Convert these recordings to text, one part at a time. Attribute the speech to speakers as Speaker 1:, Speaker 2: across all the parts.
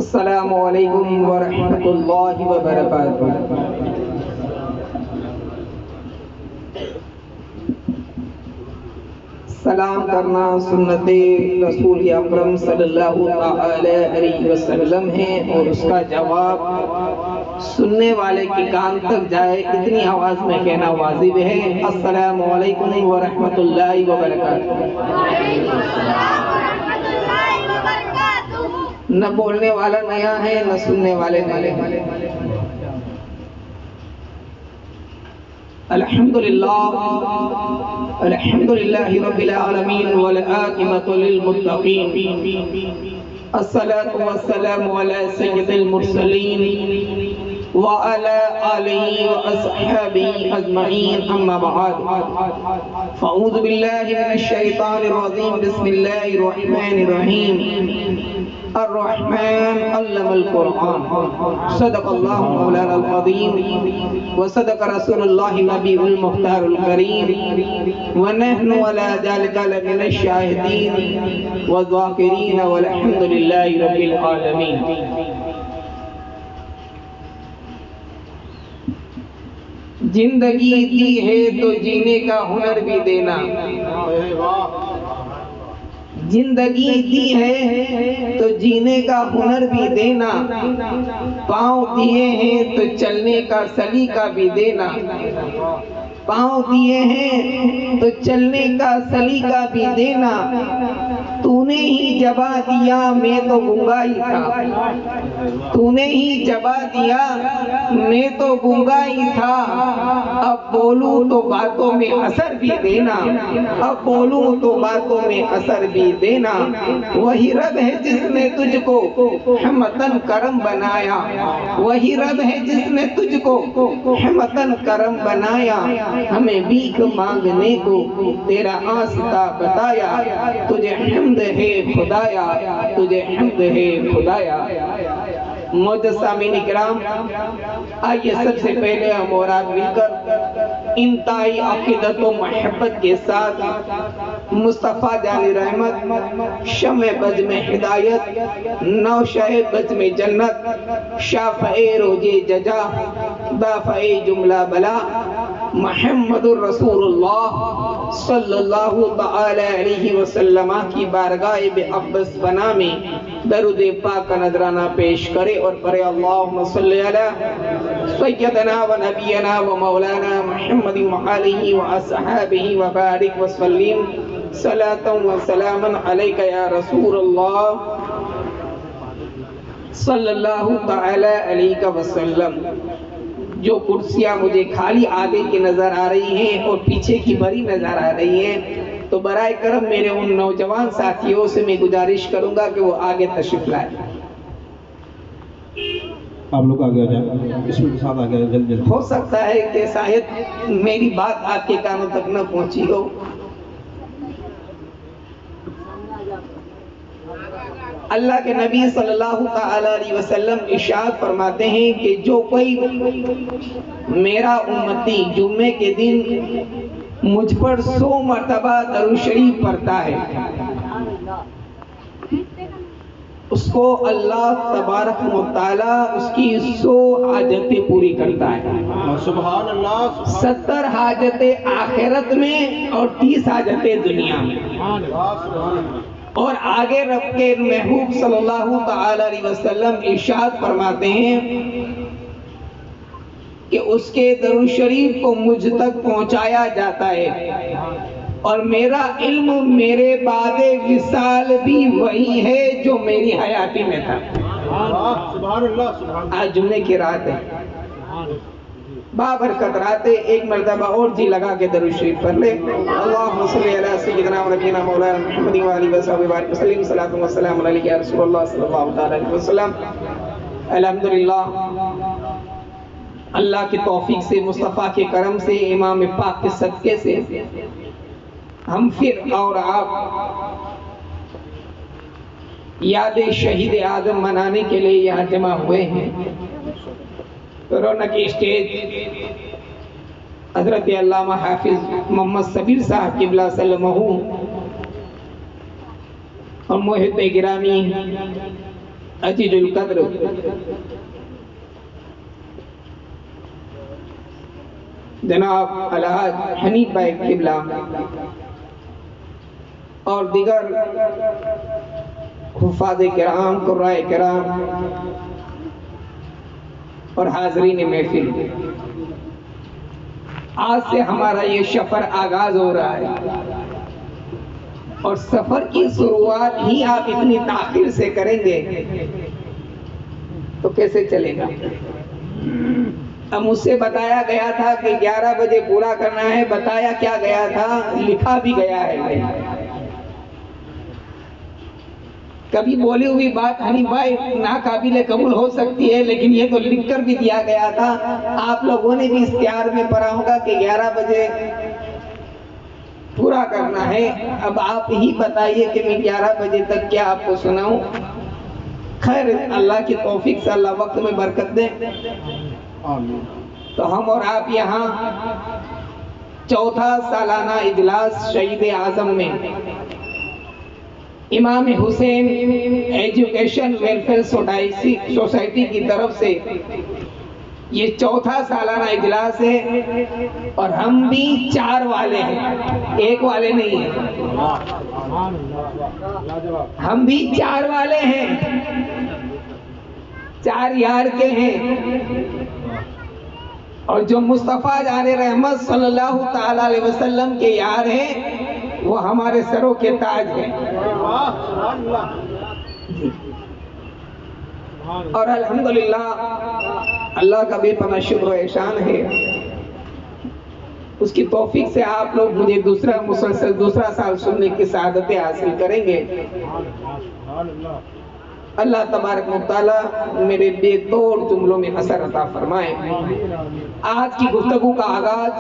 Speaker 1: السلام علیکم ورحمۃ اللہ وبرکاتہ۔ سلام کرنا سنت رسول اکرم صلی اللہ علیہ وسلم ہے، اور اس کا جواب سننے والے کے کان تک جائے اتنی آواز میں کہنا واجب ہے۔ السلام علیکم ورحمۃ اللہ وبرکاتہ۔ نہ بولنے والا نیا ہے، نہ سننے والے نئے ہیں۔ الحمدللہ رب العالمین والعاقبۃ للمتقین، الصلاۃ والسلام علی سید المرسلین وعلی آلہ واصحابہ اجمعین، اما بعد فاعوذ باللہ من الشیطان الرجیم، بسم اللہ الرحمن الرحیم۔ الرحمن علم القرآن، صدق اللہ مولانا العظیم وصدق رسول اللہ نبی المختار الکریم، ونحن علی ذلک لمن الشاہدین والذاکرین والحمد للہ رب العالمین۔ زندگی دی ہے تو جینے کا ہنر بھی دینا، زندگی دی ہے تو جینے کا ہنر بھی دینا، پاؤں دیے ہیں تو چلنے کا سلیقہ بھی دینا، پاؤں دیے ہیں تو چلنے کا سلیقہ بھی دینا، تو نے ہی جبا دیا میں تو گنگا ہی تھا، تو نے ہی جبا دیا میں تو گنگا ہی تھا، اب بولوں تو باتوں میں اثر بھی دینا، اب بولوں تو باتوں میں اثر بھی دینا، وہی رب ہے جس نے تجھ کو ہمتن کرم بنایا، وہی رب ہے جس نے تجھ کو ہمتن کرم بنایا، ہمیں بھیک مانگنے کو تیرا آستا بتایا، تجھے حمد ہے خدایا، تجھے حمد ہے خدایا۔ معزز سامعین کرام، آئیے سب سے پہلے ہم اور آپ مل کر انتہائی عقیدت و محبت کے ساتھ مصطفیٰ جان رحمت، شمع بز میں ہدایت، نوشہ بز میں جنت، شافع روز جزا، دافع جملہ بلا، محمد الرسول اللہ صلی اللہ تعالی علیہ وسلم کی بارگاہ بے عباس بنا میں درود پاک کا نذرانہ پیش کرے اور پڑھے اللہم صلی علی سیدنا و نبینا و مولانا محمد وآلہ وصحبہ وبارک وسلم، صلاۃ و سلام علیک یا رسول اللہ صلی اللہ تعالی علیہ وسلم۔ جو کرسیاں مجھے خالی آگے کی نظر آ رہی ہیں اور پیچھے کی بھری نظر آ رہی ہیں، تو برائے کرم میرے ان نوجوان ساتھیوں سے میں گزارش کروں گا کہ وہ آگے تشریف لائیں۔
Speaker 2: آپ لوگ آگے آ جائیں، اس میں ساتھ آگے آئیں، جلد جلد۔
Speaker 1: ہو سکتا ہے کہ شاید میری بات آپ کے کانوں تک نہ پہنچی ہو۔ اللہ کے نبی صلی اللہ تعالی علیہ وسلم ارشاد فرماتے ہیں کہ جو کوئی میرا امتی جمعے کے دن مجھ پر 100 مرتبہ درود شریف پڑھتا ہے، اس کو اللہ تبارک و تعالی اس کی 100 حاجتیں پوری کرتا ہے۔
Speaker 2: سبحان اللہ،
Speaker 1: 70 حاجتیں آخرت میں اور 30 حاجتیں دنیا میں۔ اور آگے رب کے محبوب صلی اللہ تعالی علیہ وسلم ارشاد فرماتے ہیں کہ اس کے درود شریف کو مجھ تک پہنچایا جاتا ہے، اور میرا علم میرے بعد وصال بھی وہی ہے جو میری حیاتی میں تھا۔
Speaker 2: سبحان اللہ۔
Speaker 1: آج جمعے کی رات ہے، بابرکت رات ہے، ایک مرتبہ اور جی لگا کے درود شریف پڑھ لے۔ اللہم صلی علی سیدنا و نبینا مولانا محمد وآلہ وصحبہ وبارک وسلم، صلاۃ و سلام علیک یا رسول اللہ صلی اللہ علیہ وسلم۔ الحمدللہ، اللہ کی توفیق سے، مصطفیٰ کے کرم سے، امام پاک کے صدقے سے ہم پھر اور آپ یاد شہید اعظم منانے کے لیے یہاں جمع ہوئے ہیں۔ رونق اسٹیج حضرت علامہ حافظ محمد صبیر صاحب قبلہ سلمہ اور محب گرامی عزیز القدر جناب الحاج حنیف بھائی قبلہ اور دیگر حفاظ کرام، قرائے کرام اور حاضرین محفل، آج سے ہمارا یہ سفر آغاز ہو رہا ہے، اور سفر کی شروعات ہی آپ اتنی تاخیر سے کریں گے تو کیسے چلے گا؟ اب مجھ سے بتایا گیا تھا کہ 11 بجے پورا کرنا ہے، بتایا کیا گیا تھا، لکھا بھی گیا ہے۔ کبھی بولی ہوئی بات حنیف بھائی ناقابل قبول ہو سکتی ہے، لیکن یہ تو لکھ کر بھی دیا گیا تھا۔ آپ لوگوں نے بھی اشتہار میں پڑھا ہوگا کہ 11 بجے پورا کرنا ہے۔ اب آپ ہی بتائیے کہ میں 11 بجے تک کیا آپ کو سناؤں؟ خیر، اللہ کی توفیق سے اللہ وقت میں برکت دے۔ تو ہم اور آپ یہاں چوتھا سالانہ اجلاس شہید اعظم میں امام حسین ایجوکیشن ویلفیئر سوسائٹی کی طرف سے یہ چوتھا سالانہ اجلاس ہے، اور ہم بھی 4 والے ہیں، 1 والے نہیں ہیں، ہم بھی 4 والے ہیں، 4 یار کے ہیں، اور جو مصطفیٰ جان رحمت صلی اللہ تعالی علیہ وسلم کے یار ہیں وہ ہمارے سروں کے تاج ہیں۔ اور الحمدللہ اللہ کا بے پناہ شکر و احسان ہے، اس کی توفیق سے آپ لوگ مجھے دوسرا سال سننے کی سعادتیں حاصل کریں گے۔ اللہ تبارک و تعالیٰ میرے بے توڑ جملوں میں اثر عطا فرمائے۔ آج کی گفتگو کا آغاز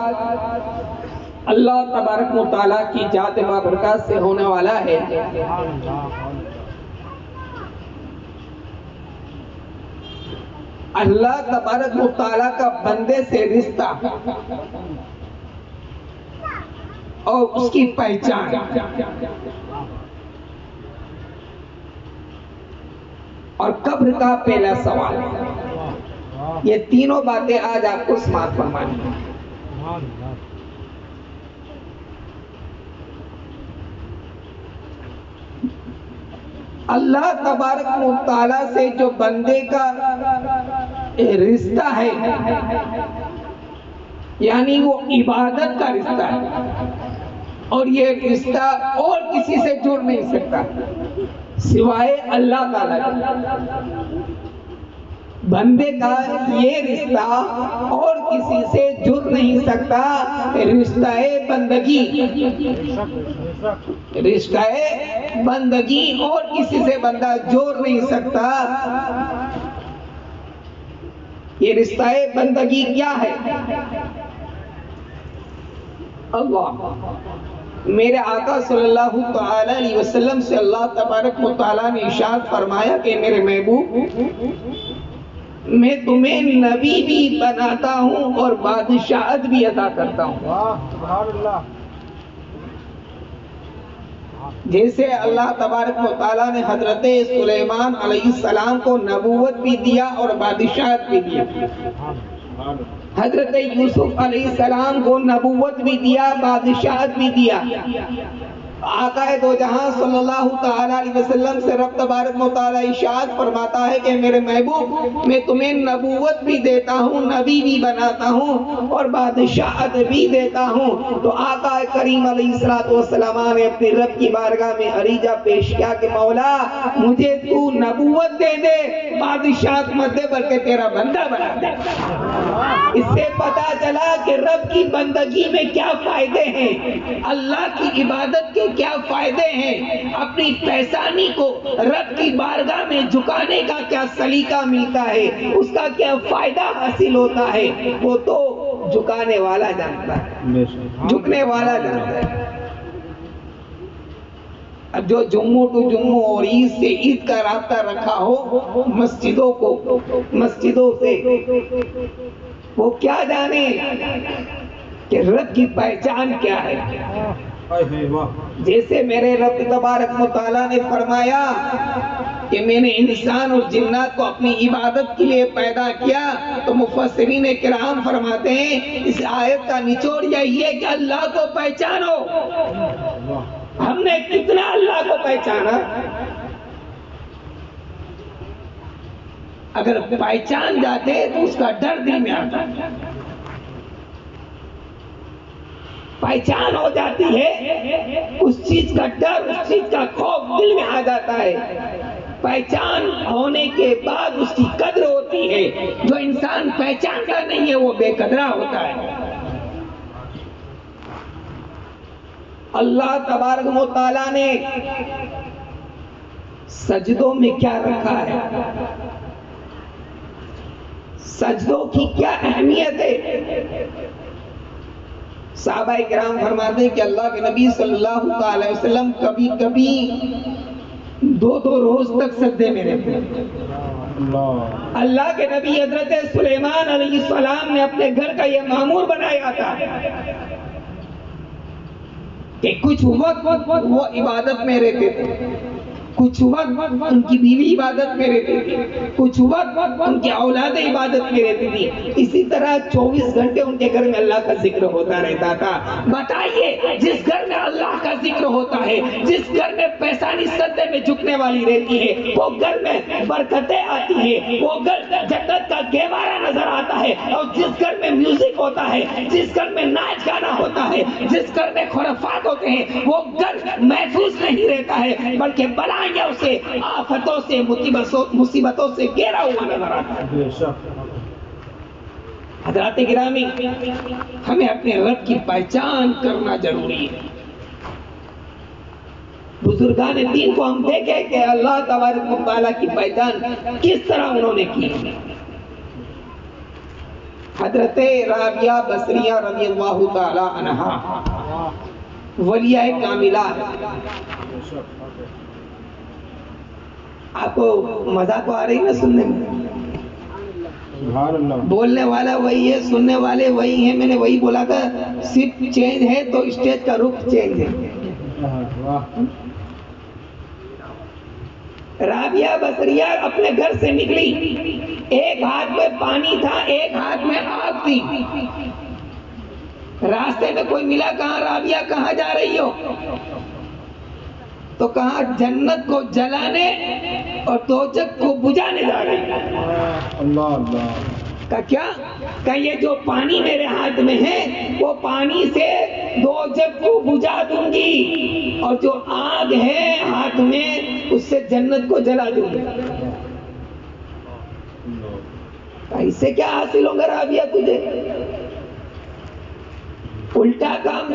Speaker 1: اللہ تبارک و تعالیٰ کی ذات بابرکات سے ہونے والا ہے۔ اللہ تبارک و تعالیٰ کا بندے سے رشتہ اور اس کی پہچان، اور قبر کا پہلا سوال، یہ تینوں باتیں آج آپ کو سماعت فرمانی ہیں۔ اللہ تبارک و تعالیٰ سے جو بندے کا رشتہ ہے، یعنی وہ عبادت کا رشتہ ہے، اور یہ رشتہ اور کسی سے جڑ نہیں سکتا سوائے اللہ تعالیٰ کے۔ بندے کا یہ رشتہ اور کسی سے جڑ نہیں سکتا، رشتہ بندگی، رشتہ بندگی، اور کسی سے بندہ جوڑ نہیں سکتا۔ یہ رشتہ بندگی کیا ہے؟ اللہ، میرے آقا صلی اللہ تعالی علیہ وسلم سے اللہ تبارک و تعالیٰ نے ارشاد فرمایا کہ میرے محبوب، میں تمہیں نبی بھی بناتا ہوں اور بادشاہت بھی عطا کرتا ہوں۔ جیسے اللہ تبارک و تعالیٰ نے حضرت سلیمان علیہ السلام کو نبوت بھی دیا اور بادشاہت بھی دیا، حضرت یوسف علیہ السلام کو نبوت بھی دیا، بادشاہت بھی دیا۔ آقا دو جہاں صلی اللہ تعالی علیہ وسلم سے رب تبارک و تعالی ارشاد فرماتا ہے کہ میرے محبوب، میں تمہیں نبوت بھی دیتا ہوں، نبی بھی بناتا ہوں، اور بادشاہت بھی دیتا ہوں۔ تو آقا کریم علیہ السلام نے اپنے رب کی بارگاہ میں عریضہ پیش کیا کہ مولا، مجھے تو نبوت دے دے، بادشاہت مت دے، بلکہ تیرا بندہ بنا دے۔ اس سے پتا چلا کہ رب کی بندگی میں کیا فائدے ہیں، اللہ کی عبادت کے کیا فائدے ہیں، اپنی پیشانی کو رب کی بارگاہ میں جھکانے کا کیا سلیقہ ملتا ہے، اس کا کیا فائدہ حاصل ہوتا ہے، وہ تو جھکانے والا جانتا ہے، جھکنے والا جانتا ہے۔ اب جو جمعہ ٹو جمعہ اور عید سے عید کا رابطہ رکھا ہو مسجدوں سے، وہ کیا جانے کہ رب کی پہچان کیا ہے۔ جیسے میرے رب تبارک و تعالیٰ نے فرمایا کہ میں نے انسان اور جنات کو اپنی عبادت کے لیے پیدا کیا، تو مفسرین کرام فرماتے ہیں اس آیت کا نچوڑ یہی ہے کہ اللہ کو پہچانو۔ ہم نے کتنا اللہ کو پہچانا؟ اگر پہچان جاتے تو اس کا ڈر دل میں آتا، پہچان ہو جاتی ہے اس چیز کا ڈر، اس چیز کا خوف دل میں آ جاتا ہے۔ پہچان ہونے کے بعد اس کی قدر ہوتی ہے۔ جو انسان پہچانتا نہیں ہے وہ بے قدرہ ہوتا ہے۔ اللہ تبارک و تعالیٰ نے سجدوں میں کیا رکھا ہے، سجدوں کی کیا اہمیت ہے؟ صحابہ کرام فرماتے ہیں کہ اللہ کے نبی صلی اللہ علیہ وسلم کبھی کبھی 2 روز تک سجدے میں رہتے۔ اللہ کے نبی حضرت سلیمان علیہ السلام نے اپنے گھر کا یہ معمول بنایا تھا کہ کچھ وقت وہ عبادت میں رہتے تھے، کچھ وقت ان کی بیوی عبادت میں رہتی تھی، کچھ وقت ان کی اولاد عبادت میں رہتی تھی۔ اسی طرح 24 گھنٹے ان کے گھر میں اللہ کا ذکر ہوتا رہتا تھا۔ بتائیے جس گھر میں اللہ کا ذکر ہوتا ہے، جس گھر میں پیشانی سجدے میں جھکنے والی رہتی ہے، وہ گھر میں برکتیں آتی ہیں، وہ گھر جنت کا گہوارہ نظر آتا ہے۔ اور جس گھر میں میوزک ہوتا ہے، جس گھر میں ناچ گانا ہوتا ہے، جس گھر میں خرافات ہوتے ہیں، وہ گھر محفوظ نہیں رہتا ہے بلکہ بلا اسے آفتوں سے مصیبتوں سے گھیرا ہوا نظر آتا ہے۔ حضرات گرامی، ہمیں اپنے رب کی پہچان کرنا ضروری ہے۔ بزرگان دین کو ہم دیکھیں کہ اللہ تبارک و تعالیٰ کی پہچان کس طرح انہوں نے کی۔ حضرت رابعہ بصریہ رضی اللہ تعالی عنہا ولیہ کاملہ، آپ کو مزہ تو آ رہی ہے سننے میں؟ بولنے والا وہی ہے، سننے والے وہی ہیں۔ میں نے وہی بولا تھا، صرف چینج ہے تو اسٹیج کا رخ چینج ہے۔ رابعہ بصریہ اپنے گھر سے نکلی، ایک ہاتھ میں پانی تھا، ایک ہاتھ میں آگ تھی۔ راستے میں کوئی ملا، کہاں رابعہ کہاں جا رہی ہو؟ تو کہا جنت کو جلانے اور دوزخ کو بجھانے جا رہی ہے۔
Speaker 2: اللہ اللہ۔
Speaker 1: کہا کیا؟ کہ یہ جو پانی میرے ہاتھ میں ہے وہ پانی سے دوزخ کو بجھا دوں گی، اور جو آگ ہے ہاتھ میں اس سے جنت کو جلا دوں گی۔ اس سے کیا حاصل ہوگا رابعہ تجھے؟ الٹا کام،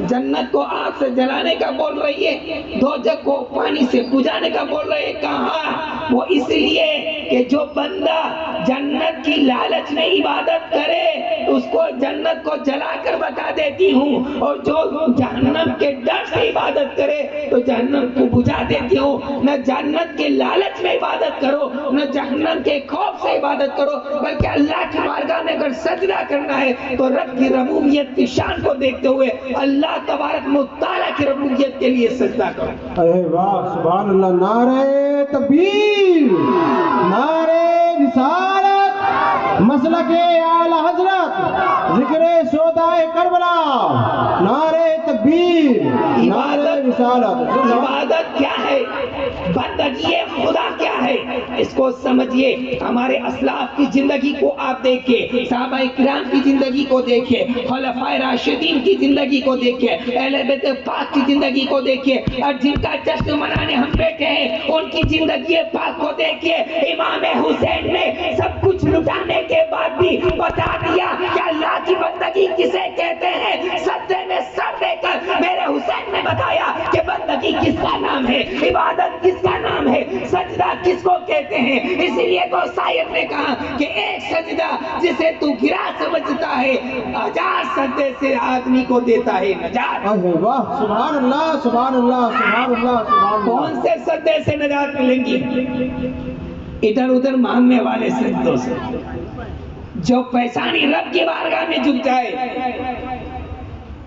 Speaker 1: جنت کو آگ سے جلانے کا بول رہی ہے، دوزخ کو پانی سے بجھانے کا بول رہی ہے۔ کہاں؟ وہ اس لیے کہ جو بندہ جنت کی لالچ میں عبادت کرے اس کو جنت کو جلا کر بتا دیتی ہوں، اور جو جہنم کے ڈر سے عبادت کرے تو جہنم کو بجھا دیتی ہوں۔ نہ جنت کے لالچ میں عبادت کرو، نہ جہنم کے خوف سے عبادت کرو، بلکہ اللہ کی بارگاہ میں اگر سجدہ کرنا ہے تو رب کی ربوبیت کی شان کو دیکھتے ہوئے اللہ تبارک و تعالیٰ کی ربوبیت کے لیے سجدہ کرو۔
Speaker 2: اے واہ، سبحان اللہ۔ نعرہ تکبیر، نعرہ رسالت، مسلک اعلی حضرت، ذکر شہدائے کربلا، نعرہ تکبیر، نعرہ رسالت۔
Speaker 1: عبادت کیا ہے؟ بندگی خدا کیا ہے؟ اس کو سمجھیے۔ ہمارے اسلاف کی زندگی کو آپ دیکھیں، صحابہ کرام کی زندگی کو دیکھیں، خلفائے راشدین کی زندگی کو دیکھیں، اہل بیت پاک کی زندگی کو دیکھیں، اور جن کا جشن منانے ہم بیٹھے ہیں ان کی زندگی پاک کو دیکھیں۔ امام حسین نے سب کچھ لٹانے کے بعد بھی بتا دیا کہ اللہ کی بندگی کسے کہتے ہیں۔ سجدے میں سر دے کر میرے حسین نے بتایا کہ بندگی کس کا نام ہے، عبادت کس کا نام ہے، سجدہ کس کو کہتے ہیں۔ اسی لیے تو شاعر نے کہا کہ ایک سجدہ جسے تو گرا سمجھتا ہے 1000 سجدے سے آدمی کو دیتا ہے نجات۔
Speaker 2: واہ، سبحان اللہ، سبحان اللہ، سبحان اللہ، سبحان اللہ۔
Speaker 1: کون سے سجدے سے نجات ملیں گی؟ ادھر ادھر مانگنے والے سجدوں سے۔ جو پیشانی رب کی بارگاہ میں جھک جائے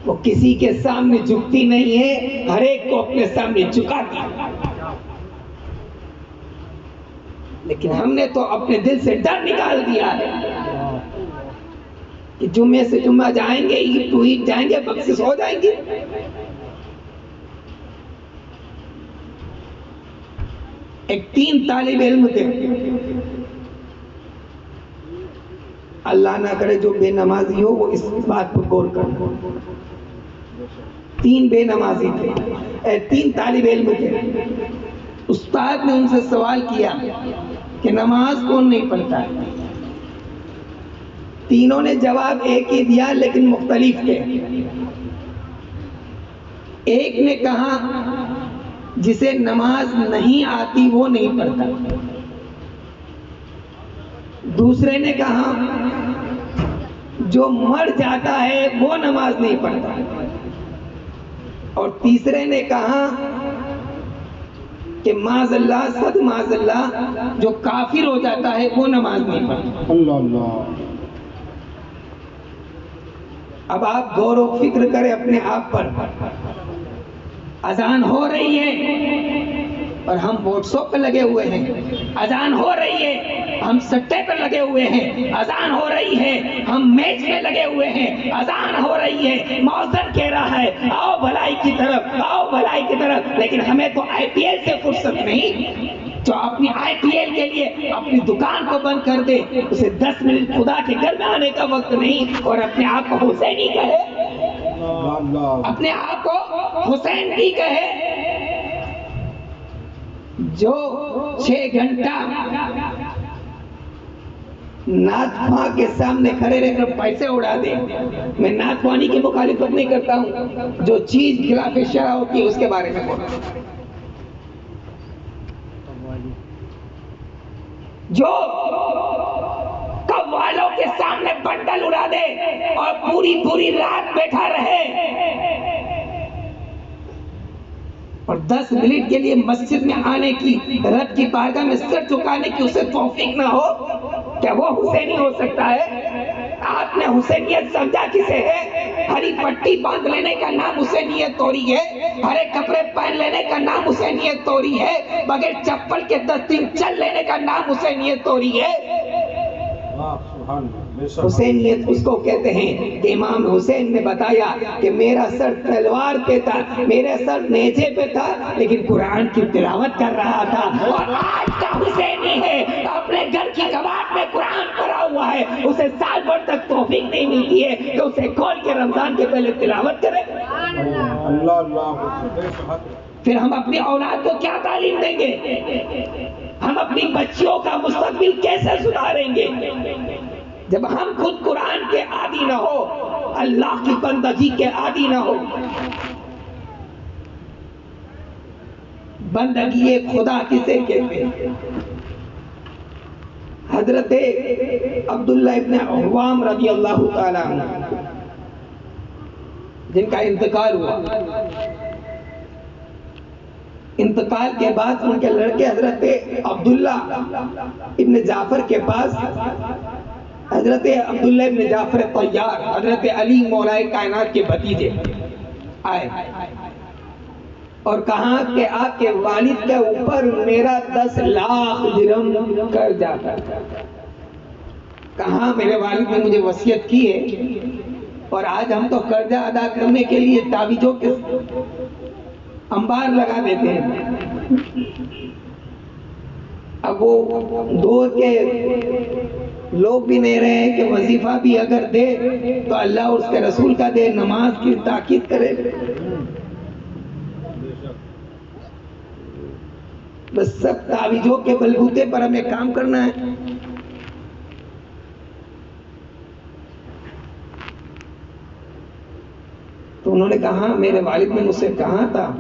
Speaker 1: وہ کسی کے سامنے جھکتی نہیں ہے، ہر ایک کو اپنے سامنے جھکاتی ہے۔ لیکن ہم نے تو اپنے دل سے ڈر نکال دیا ہے کہ جمعے سے جمعہ جائیں گے، عید ٹو عید جائیں گے، بخشش ہو جائیں گے۔ ایک 3 طالب علم تھے، اللہ نہ کرے جو بے نمازی ہو وہ اس بات پر غور کر۔ 3 بے نمازی تھے، 3 طالب علم تھے۔ استاد نے ان سے سوال کیا کہ نماز کون نہیں پڑھتا ہے؟ تینوں نے جواب ایک ہی دیا لیکن مختلف تھے۔ ایک نے کہا جسے نماز نہیں آتی وہ نہیں پڑھتا، دوسرے نے کہا جو مر جاتا ہے وہ نماز نہیں پڑھتا، اور تیسرے نے کہا کہ معاذ اللہ، صد معاذ اللہ، جو کافر ہو جاتا ہے وہ نماز نہیں پڑھتا۔
Speaker 2: اللہ اللہ۔
Speaker 1: اب آپ غور و فکر کریں اپنے آپ پر۔ اذان ہو رہی ہے اور ہم واٹس ایپ پہ لگے ہوئے ہیں، اذان ہو رہی ہے ہم سٹے پہ لگے ہوئے ہیں، اذان ہو رہی ہے ہم میچ پہ لگے ہوئے ہیں، اذان ہو رہی ہے مؤذن کہہ رہا ہے آؤ بھلائی کی طرف، آؤ بھلائی کی طرف، لیکن ہمیں تو آئی پی ایل سے فرصت نہیں۔ جو اپنی آئی پی ایل کے لیے اپنی دکان کو بند کر دے، اسے 10 منٹ خدا کے گھر میں آنے کا وقت نہیں، اور اپنے آپ کو حسینی کہے، اپنے آپ کو حسین بھی کہے۔ جو 6 گھنٹہ نعت خواں کے سامنے کھڑے رہ کر پیسے اڑا دے، میں نعت خوانی کی مخالفت نہیں کرتا ہوں، جو چیز خلاف شرع ہوتی ہے اس کے بارے میں بولتا ہوں۔ جو قوالوں کے سامنے بنڈل اڑا دے اور پوری رات بیٹھا رہے اور 10 منٹ کے لیے مسجد میں آنے کی، رب کی بارگاہ میں سر جھکانے کی اسے توفیق نہ ہو، کیا وہ حسینی ہو سکتا ہے؟ آپ نے حسینیت سمجھا کسے ہے؟ ہری پٹی باندھ لینے کا نام حسینیت توڑی ہے، ہرے کپڑے پہن لینے کا نام حسینیت توڑی ہے، بغیر چپل کے 10 دن چل لینے کا نام حسینیت توڑی ہے۔ حسینیت اس کو کہتے ہیں کہ امام حسین نے بتایا کہ میرا سر تلوار پہ تھا، میرا سر نیزے پہ تھا، لیکن قرآن کی تلاوت کر رہا تھا۔ اور آج کا حسینی ہے اپنے گھر کی کباٹ میں قرآن پڑھا ہوا ہے، اسے سال بھر تک توفیق نہیں ملتی ہے کہ اسے کھول کے رمضان کے پہلے تلاوت کرے۔
Speaker 2: اللہ اللہ۔
Speaker 1: پھر ہم اپنی اولاد کو کیا تعلیم دیں گے؟ ہم اپنی بچیوں کا مستقبل کیسے سدھاریں گے جب ہم خود قرآن کے عادی نہ ہو، اللہ کی بندگی کے عادی نہ ہو؟ بندگی خدا کسے کہتے ہیں؟ حضرت عبداللہ ابن عوام رضی اللہ تعالیٰ عنہ جن کا انتقال ہوا، انتقال کے بعد ان کے لڑکے حضرت عبداللہ ابن جعفر کے پاس حضرت عبداللہ ابن جعفر طیار، حضرت علی مولائے کائنات کے بھتیجے آئے اور کہا کہ آپ کے والد کے اوپر میرا 10 لاکھ درہم قرض جاتا ہے۔ کہا میرے والد نے مجھے وصیت کی ہے اور آج ہم تو قرضہ ادا کرنے کے لیے تعویذوں کے انبار لگا دیتے ہیں۔ اب وہ دور کے لوگ بھی نہیں رہے کہ وظیفہ بھی اگر دے تو اللہ اور اس کے رسول کا دے، نماز کی تاکید کرے۔ بس سب تعویذوں کے بلبوتے پر ہمیں کام کرنا ہے۔ تو انہوں نے کہا میرے والد نے مجھ سے کہا تھا،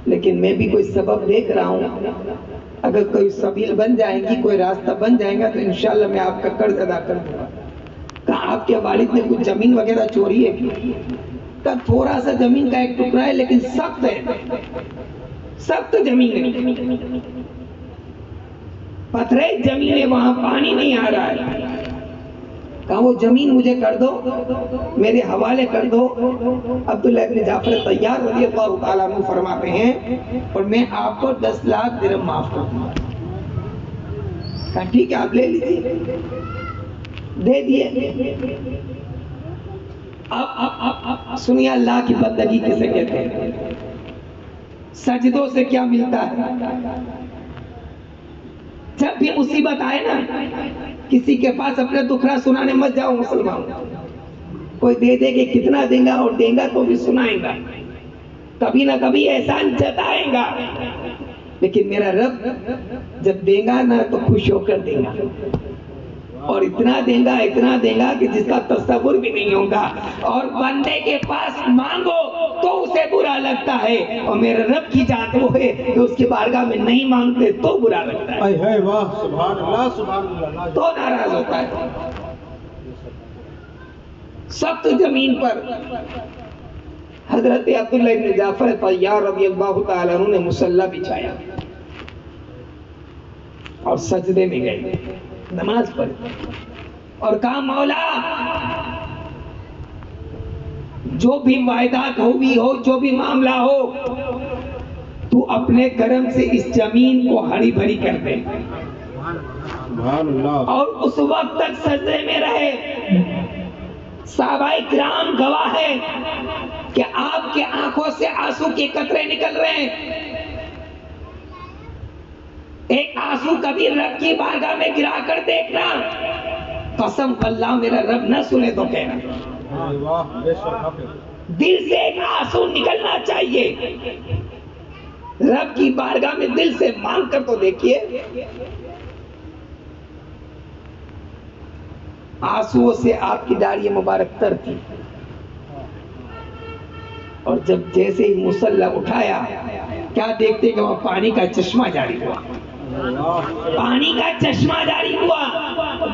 Speaker 1: لیکن میں بھی کوئی سبب دیکھ رہا ہوں، اگر کوئی سبیل بن جائے گی، کوئی راستہ بن جائے گا تو انشاءاللہ میں آپ کا قرض ادا کر دوں گا۔ کہا آپ کے والد نے کچھ زمین وغیرہ چوری ہے؟ کہا تھوڑا سا زمین کا ایک ٹکڑا ہے لیکن سخت ہے، سخت زمین ہے، پتھرے زمین ہے، وہاں پانی نہیں آ رہا ہے۔ کہا وہ زمین مجھے کر دو، میرے حوالے کر دو۔ عبداللہ ابن جعفر طیار رضی اللہ تعالیٰ عنہ فرماتے ہیں اور میں آپ کو 10 لاکھ درہم معاف کر دوں۔ کہا ٹھیک ہے آپ لے لیجیے، دے دیے۔ اب سنیے اللہ کی بندگی کسے کہتے ہیں، سجدوں سے کیا ملتا ہے۔ جب بھی مصیبت آئے نا، کسی کے پاس اپنے دکھڑا سنانے مت جاؤ مسلمان، کوئی دے دے کہ کتنا دیں گا، اور دیں گا تو بھی سنائیں گا، کبھی نہ کبھی احسان جتائیں گا، لیکن میرا رب جب دے گا نا تو خوش ہو کر دے گا، اور اتنا دے گا کہ جس کا تصور بھی نہیں ہوگا۔ اور بندے کے پاس مانگو تو اسے برا لگتا ہے، اور میرے رب کی ذات وہ ہے کہ اس کی بارگاہ میں نہیں مانگتے تو برا لگتا ہے،
Speaker 2: واہ سبحان اللہ سبحان اللہ،
Speaker 1: تو ناراض ہوتا ہے۔ سخت زمین پر حضرت عبداللہ ابن جعفر طیار رضی اللہ تعالیٰ عنہ نے مصلی بچھایا اور سجدے میں گئے، نماز پڑھی اور کہا مولا جو بھی واردات ہوئی ہو، جو بھی معاملہ ہو، تو اپنے کرم سے اس زمین کو ہری بھری کر دے۔
Speaker 2: سبحان اللہ۔
Speaker 1: اور اس وقت تک سجدے میں رہے۔ صحابہ کرام گواہ ہے کہ آپ کے آنکھوں سے آنسو کے قطرے نکل رہے ہیں۔ ایک آنسو کبھی رب کی بارگاہ میں گرا کر دیکھنا، قسم اللہ میرا رب نہ سنے تو کہنا، دل سے ایک آنسو نکلنا چاہیے۔ رب کی بارگاہ میں دل سے مانگ کر تو دیکھیے۔ آنسو سے آپ کی داڑھی مبارک تر تھی، اور جب جیسے ہی مصلی اٹھایا کیا دیکھتے کہ وہ پانی کا چشمہ جاری ہوا، پانی کا چشمہ جاری ہوا،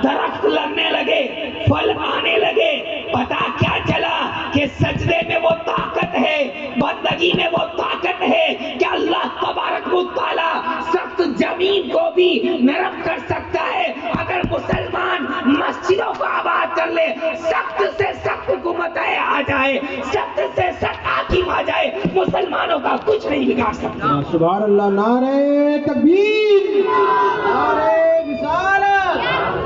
Speaker 1: درخت لگنے لگے، پھل آنے لگے۔ پتا کیا چلا کہ سجدے میں وہ طاقت ہے، بندگی میں وہ طاقت ہے کہ اللہ تبارک و تعالی سخت زمین کو بھی نرم کر سکتا ہے۔ اگر مسلمان مسجدوں کو آباد کر لے، سخت سے سخت حکومت آ جائے، سخت سے سخت حاکم آ جائے، مسلمانوں کا کچھ نہیں بگاڑ سکتا۔
Speaker 2: سبحان اللہ، نعرہ تکبیر، نعرہ رسالت،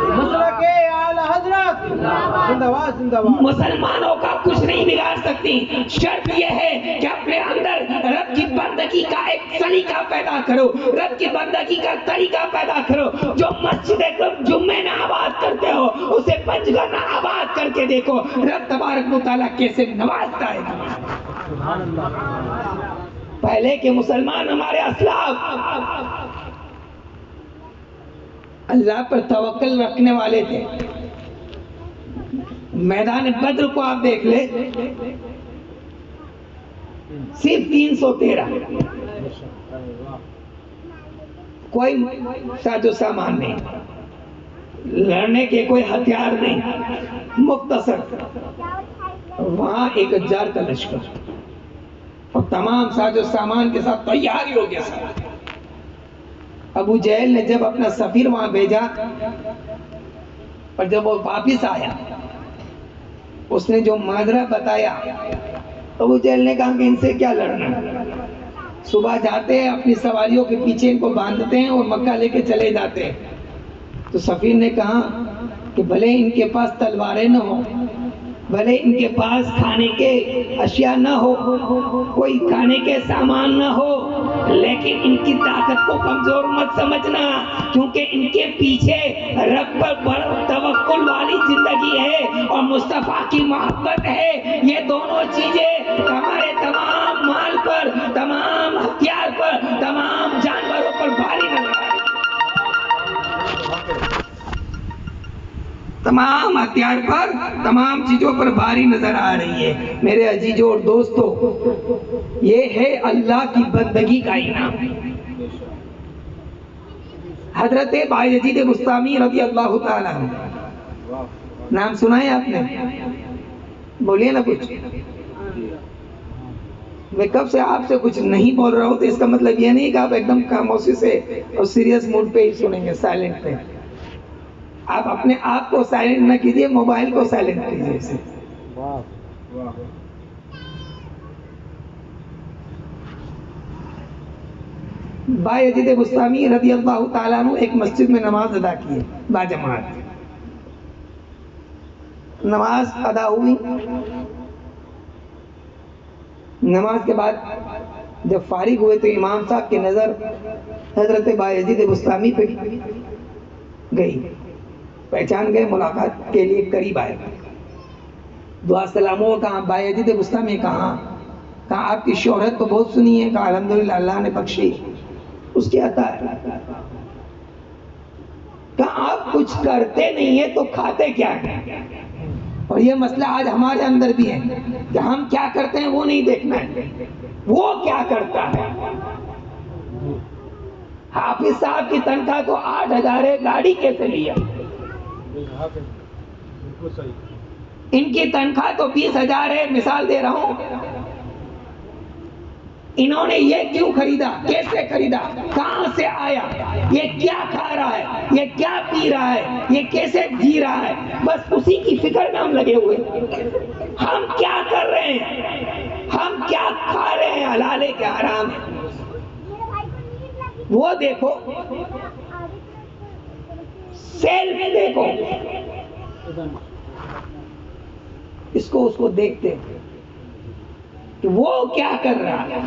Speaker 2: مسلک اعلی حضرت، زندہ باد زندہ باد۔
Speaker 1: مسلمانوں کا کچھ نہیں بگاڑ سکتی، شرط یہ ہے کہ اپنے اندر رب کی بندگی کا ایک سلیقہ پیدا کرو، رب کی بندگی کا طریقہ پیدا کرو۔ جو مسجد جمعے میں آباد کرتے ہو اسے پنجگانہ آباد کر کے دیکھو، رب تبارک و تعالیٰ کیسے نوازتا ہے۔ پہلے کے مسلمان ہمارے اسلاف اللہ پر توکل رکھنے والے تھے۔ میدان بدر کو آپ دیکھ لیں، صرف 313، کوئی ساز و سامان نہیں، لڑنے کے کوئی ہتھیار نہیں، مختصر وہاں 1000 کا لشکر اور تمام ساز و سامان کے ساتھ تیاری ہو گیا سب۔ ابو جہل نے جب اپنا سفیر وہاں بھیجا اور جب وہ واپس آیا، اس نے جو ماجرا بتایا، ابو جہل نے کہا کہ ان سے کیا لڑنا، صبح جاتے ہیں اپنی سواریوں کے پیچھے ان کو باندھتے ہیں اور مکہ لے کے چلے جاتے ہیں۔ تو سفیر نے کہا کہ بھلے ان کے پاس تلواریں نہ ہو، بھلے ان کے پاس کھانے کے اشیاء نہ ہو، کوئی کھانے کے سامان نہ ہو، لیکن ان کی طاقت کو کمزور مت سمجھنا، کیونکہ ان کے پیچھے رب پر بڑا توکل والی زندگی ہے اور مصطفیٰ کی محبت ہے۔ یہ دونوں چیزیں ہمارے تمام مال پر، تمام ہتھیار پر، تمام جانوروں پر بھاری نہ لگائے، تمام ہتھیار پر، تمام چیزوں پر بھاری نظر آ رہی ہے۔ میرے عزیزوں اور دوستوں، یہ ہے اللہ کی بندگی کا انعام۔ حضرت بایزید بسطامی رضی اللہ تعالیٰ عنہ، نام سنا ہے آپ نے؟ بولیے نا کچھ۔ میں کب سے آپ سے کچھ نہیں بول رہا ہوں تو اس کا مطلب یہ نہیں کہ آپ ایک دم خاموشی سے اور سیریس موڈ پہ ہی سنیں گے، سائلنٹ پہ۔ آپ اپنے آپ کو سائلنٹ نہ کیجئے، موبائل کو سائلنٹ کیجئے اسے۔ بایزید بسطامی رضی اللہ تعالیٰ عنہ ایک مسجد میں نماز ادا کی باجماعت. نماز ادا ہوئی. نماز کے بعد جب فارغ ہوئے تو امام صاحب کی نظر حضرت بایزید بسطامی پہ گئی. پہچان گئے, ملاقات کے لیے قریب آئے. دعا سلام ہو. کہا بایزید بسطامی کہاں؟ کہا آپ کی شہرت تو بہت سنی ہے. کہا الحمدللہ اللہ نے بخشی, اس کی عطا ہے. کہا آپ کچھ کرتے نہیں ہیں تو کھاتے کیا ہیں؟ اور یہ مسئلہ آج ہمارے اندر بھی ہے کہ ہم کیا کرتے ہیں وہ نہیں دیکھنا ہے, وہ کیا کرتا ہے. حافظ صاحب کی تنخواہ تو 8,000 ہے, گاڑی کیسے لیا؟ ان کی تنخواہ تو 20,000 ہے, مثال دے رہا ہوں. انہوں نے یہ کیوں خریدا, کیسے خریدا, کہاں سے آیا, یہ کیا کھا رہا ہے, یہ کیا پی رہا ہے, یہ کیسے جی رہا ہے, بس اسی کی فکر میں ہم لگے ہوئے. ہم کیا کر رہے ہیں, ہم کیا کھا رہے ہیں, حلال ہے کہ حرام ہے, وہ دیکھو. سیل میں دیکھو, اس کو دیکھتے کہ وہ کیا کر رہا ہے.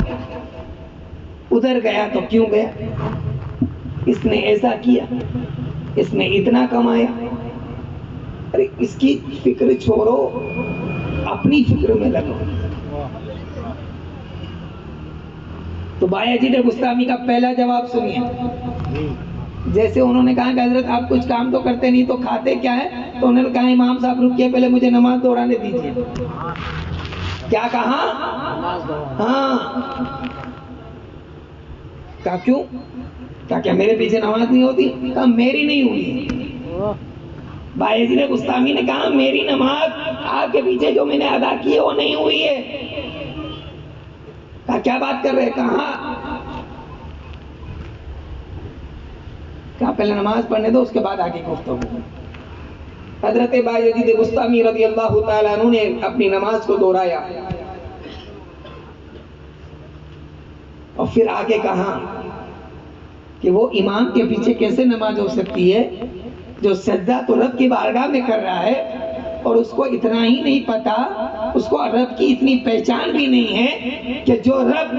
Speaker 1: ادھر گیا تو کیوں گیا, اس نے ایسا کیا, اس نے اتنا کمایا. ارے اس کی فکر چھوڑو, اپنی فکر میں لگو. تو بایزید بسطامی کا پہلا جواب سنیے. جیسے انہوں نے کہا کہ حضرت آپ کچھ کام تو کرتے نہیں تو کھاتے کیا ہے, تو انہوں نے کہا امام صاحب رکیے, پہلے مجھے نماز دہرانے دیجیے. کیا کہا؟ ہاں. کہا کیوں؟ کیا میرے پیچھے نماز نہیں ہوتی؟ کہا میری نہیں ہوئی. بایزید بسطامی نے کہا میری نماز آپ کے پیچھے جو میں نے ادا کی ہے وہ نہیں ہوئی ہے. کہا کیا بات کر رہے؟ کہا پہلے نماز پڑھنے دو, اس کے بعد آگے گفتگو. حضرت بایزید بسطامی رضی اللہ تعالیٰ عنہ نے اپنی نماز کو دہرایا اور پھر آگے کہا کہ وہ امام کے پیچھے کیسے نماز ہو سکتی ہے جو سجدہ تو رب کی بارگاہ میں کر رہا ہے, اور اس کو اتنا ہی نہیں پتا, اس کو رب کی اتنی پہچان بھی نہیں ہے کہ جو رب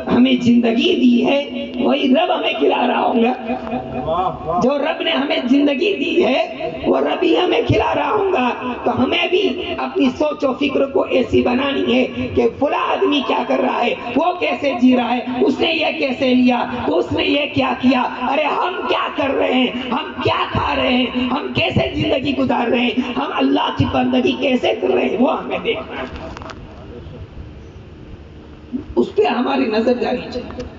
Speaker 1: ہمیں زندگی دی ہے وہی رب ہمیں کھلا رہا ہوگا. جو رب نے ہمیں زندگی دی ہے وہ رب ہی ہمیں کھلا رہا ہوگا. تو ہمیں بھی اپنی سوچ و فکر کو ایسی بنانی ہے کہ فلاں آدمی کیا کر رہا ہے, وہ کیسے جی رہا ہے, اس نے یہ کیسے لیا, تو اس نے یہ کیا کیا. ارے ہم کیا کر رہے ہیں, ہم کیا کھا رہے ہیں, ہم کیسے زندگی گزار رہے ہیں, ہم اللہ کی بندگی کیسے کر رہے ہیں, وہ ہمیں دیکھنا ہے. اس پہ ہماری نظر جانی چاہیے.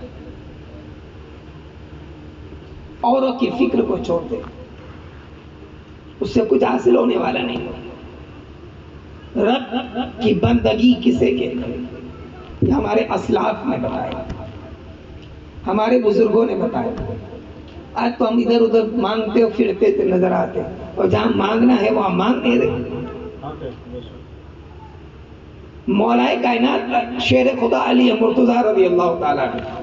Speaker 1: اوروں کی فکر کو چھوڑ دے, اس سے کچھ حاصل ہونے والا نہیں. رب کی بندگی کسے کہتے ہیں یہ ہمارے اسلاف نے بتایا, ہمارے بزرگوں نے بتایا. آج تو ہم ادھر ادھر مانگتے اور پھرتے نظر آتے, اور جہاں مانگنا ہے وہاں مانگ نہیں رہے. مولا کائنات شیر خدا علی مرتضیٰ رضی اللہ تعالیٰ عنہ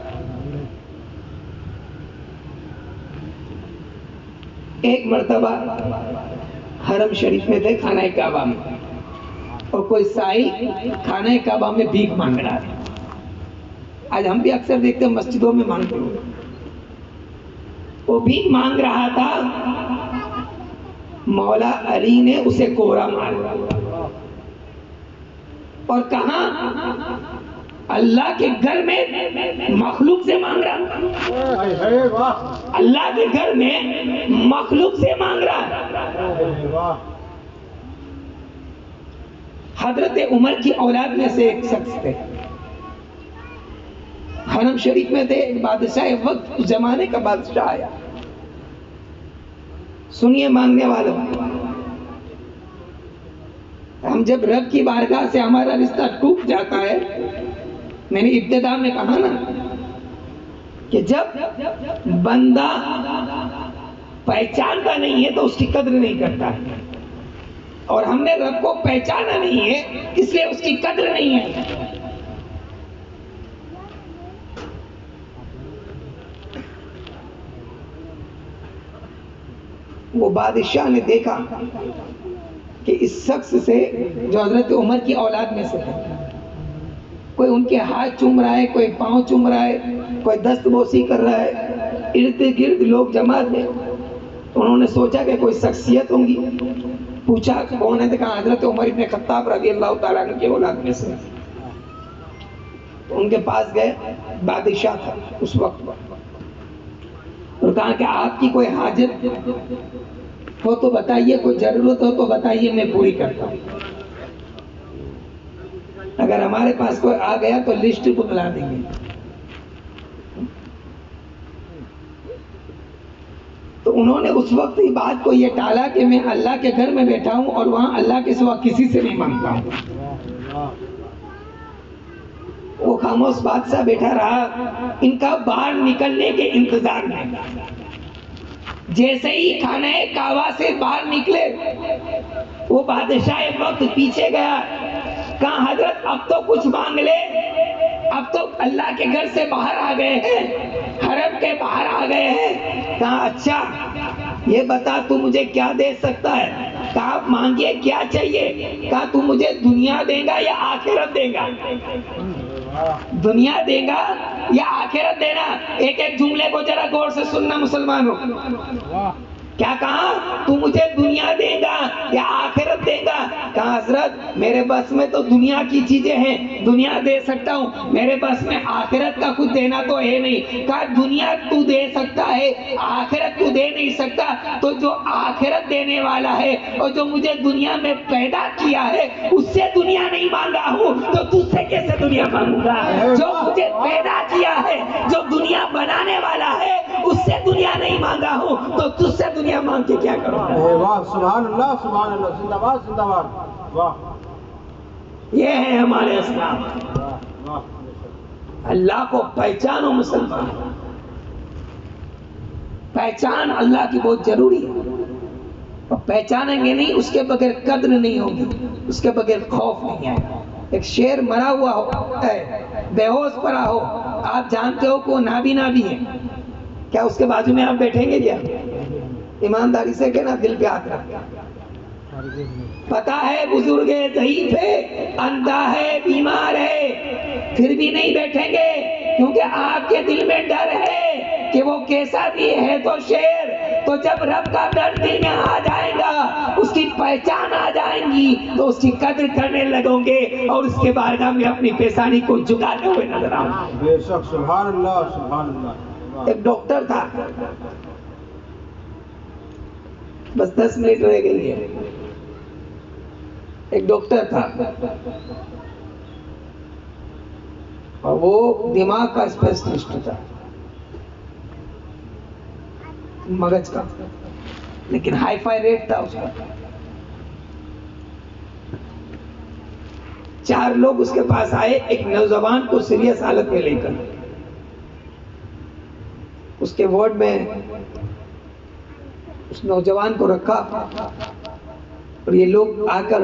Speaker 1: ایک مرتبہ حرم شریف میں تھے, خانہ کعبہ میں, اور کوئی سائی خانہ کعبہ میں بھیک مانگ رہا تھا. آج ہم بھی اکثر دیکھتے ہیں مسجدوں میں مانگتے ہوئے. وہ بھیک مانگ رہا تھا, مولا علی نے اسے کوڑا مارا اور کہا اللہ کے گھر میں مخلوق سے مانگ رہا, اللہ کے گھر میں مخلوق سے مانگ رہا. حضرت عمر کی اولاد میں سے ایک شخص تھے, حرم شریف میں تھے. ایک بادشاہ وقت زمانے کا بادشاہ آیا. سنیے مانگنے والوں, ہم جب رب کی بارگاہ سے ہمارا رشتہ ٹوٹ جاتا ہے, میں نے ابتدا میں کہا نا کہ جب بندہ پہچانتا نہیں ہے تو اس کی قدر نہیں کرتا ہے, اور ہم نے رب کو پہچانا نہیں ہے اس لیے اس کی قدر نہیں ہے. وہ بادشاہ نے دیکھا کہ اس شخص سے جو حضرت عمر کی اولاد میں سے تھے، کوئی ان کے ہاتھ چوم رہا ہے، کوئی پاؤں چوم رہا ہے، کوئی دست بوسی کر رہا ہے، ارد گرد لوگ جمع تھے. تو انہوں نے سوچا کہ کوئی شخصیت ہوں گی. پوچھا کون ہے؟ تو کہا حضرت عمر ابن خطاب رضی اللہ تعالیٰ عنہ کی اولاد میں سے. ان کے پاس گئے، بادشاہ تھا اس وقت، اور کہا کہ آپ کی کوئی حاجت ہو تو بتائیے، کوئی ضرورت ہو تو بتائیے، میں پوری کرتا ہوں. اگر ہمارے پاس کوئی آ گیا تو لسٹ بتلا دیں گے. تو انہوں نے اس وقت ہی بات کو یہ ٹالا کہ میں اللہ کے گھر میں بیٹھا ہوں اور وہاں اللہ کے سوا کسی سے نہیں مانگتا ہوں. وہ خاموش بادشاہ بیٹھا رہا ان کا باہر نکلنے کے انتظار میں. جیسے ہی خانہ کعبہ سے باہر نکلے، وہ بادشاہ وقت پیچھے گیا. کہا حضرت اب تو کچھ مانگ لے، اب تو اللہ کے گھر سے باہر آ گئے ہیں، حرم کے باہر آ گئے ہیں. کہا اچھا یہ بتا تو مجھے کیا دے سکتا ہے؟ کہا مانگیے کیا چاہیے؟ کہا تو مجھے دنیا دے گا یا آخرت دے گا؟ دنیا دے گا یا آخرت دینا؟ ایک ایک جملے کو ذرا غور سے سننا مسلمانوں. کیا کہا؟ تو مجھے دنیا دے گا یا آخرت دے گا؟ کہا حضرت میرے بس میں تو دنیا کی چیزیں ہیں، دنیا دے سکتا ہوں، میرے بس میں آخرت کا کچھ دینا تو ہے نہیں. کہا دنیا تو دے سکتا ہے، آخرت تو دے نہیں سکتا. تو جو آخرت دینے والا ہے اور جو مجھے دنیا میں پیدا کیا ہے اس سے دنیا نہیں مانگا ہوں تو تجھ سے کیسے دنیا مانگوں گا؟ جو مجھے پیدا کیا ہے، جو دنیا بنانے والا ہے، اس سے دنیا نہیں مانگا ہوں تو تجھ سے دنیا مانگ کے کیا کروں گا؟
Speaker 2: واہ سبحان اللہ سبحان اللہ، زندہ باد زندہ باد. واہ
Speaker 1: یہ ہے ہمارے اسلام. اللہ کو پہچانو مسلمان، پہچان اللہ کی بہت ضروری ہے. اور پہچانیں گے نہیں، اس کے بغیر قدر نہیں ہوگی، اس کے بغیر خوف نہیں آئے گا. ایک شیر مرا ہوا ہو، بے ہوش پڑا ہو، آپ جانتے ہو کہ وہ نابینا بھی ہے، کیا اس کے بازو میں آپ بیٹھیں گے؟ کیا ایمانداری سے کہنا، دل پہ ہاتھ رکھ. پتا ہے بزرگ ہے، ضعیف ہے، اندھا ہے، بیمار ہے، پھر بھی نہیں بیٹھیں گے، کیونکہ آپ کے دل میں ڈر ہے کہ وہ کیسا بھی ہے تو شیر. تو جب رب کا ڈر دل میں آ جائے گا، اس کی پہچان آ جائیں گی تو اس کی قدر کرنے لگو گے اور اس کے بارگاہ میں اپنی پیشانی کو جھکاتے ہوئے نظر آؤ.
Speaker 2: بے شک سبحان اللہ سبحان اللہ.
Speaker 1: ایک ڈاکٹر تھا، بس 10 منٹ رہ گئی ہے. ایک ڈاکٹر تھا اور وہ دماغ کا اسپیشلسٹ تھا، مغز کا، لیکن ہائی فائی ریٹ تھا اس کا. 4 لوگ اس کے پاس آئے ایک نوجوان کو سیریس حالت میں لے کر. اس کے وارڈ میں اس نوجوان کو رکھا اور یہ لوگ آ کر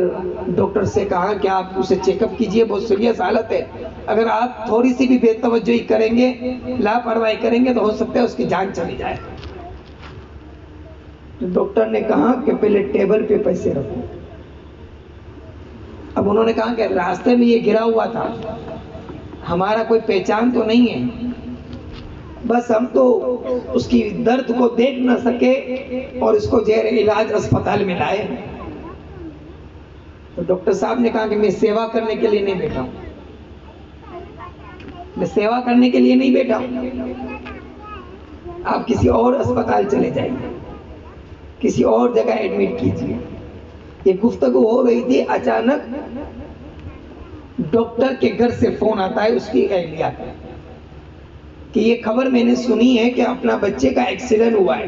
Speaker 1: ڈاکٹر سے کہا کہ آپ اسے چیک اپ کیجئے، بہت سیریس حالت ہے، اگر آپ تھوڑی سی بھی بے توجہی کریں گے، لاپرواہی کریں گے تو ہو سکتا ہے اس کی جان چلی جائے. تو ڈاکٹر نے کہا کہ پہلے ٹیبل پہ پیسے رکھو. اب انہوں نے کہا کہ راستے میں یہ گرا ہوا تھا، ہمارا کوئی پہچان تو نہیں ہے، بس ہم تو اس کی درد کو دیکھ نہ سکے اور اس کو زیر علاج اسپتال میں لائے. تو ڈاکٹر صاحب نے کہا کہ میں سیوا کرنے کے لیے نہیں بیٹھا ہوں، میں سیوا کرنے کے لیے نہیں بیٹھا ہوں، آپ کسی اور اسپتال چلے جائیے، کسی اور جگہ ایڈمٹ کیجیے. یہ گفتگو ہو رہی تھی، اچانک ڈاکٹر کے گھر سے فون آتا ہے اس کی اہلیہ کا کہ یہ خبر میں نے سنی ہے کہ اپنا بچے کا ایکسیڈنٹ ہوا ہے،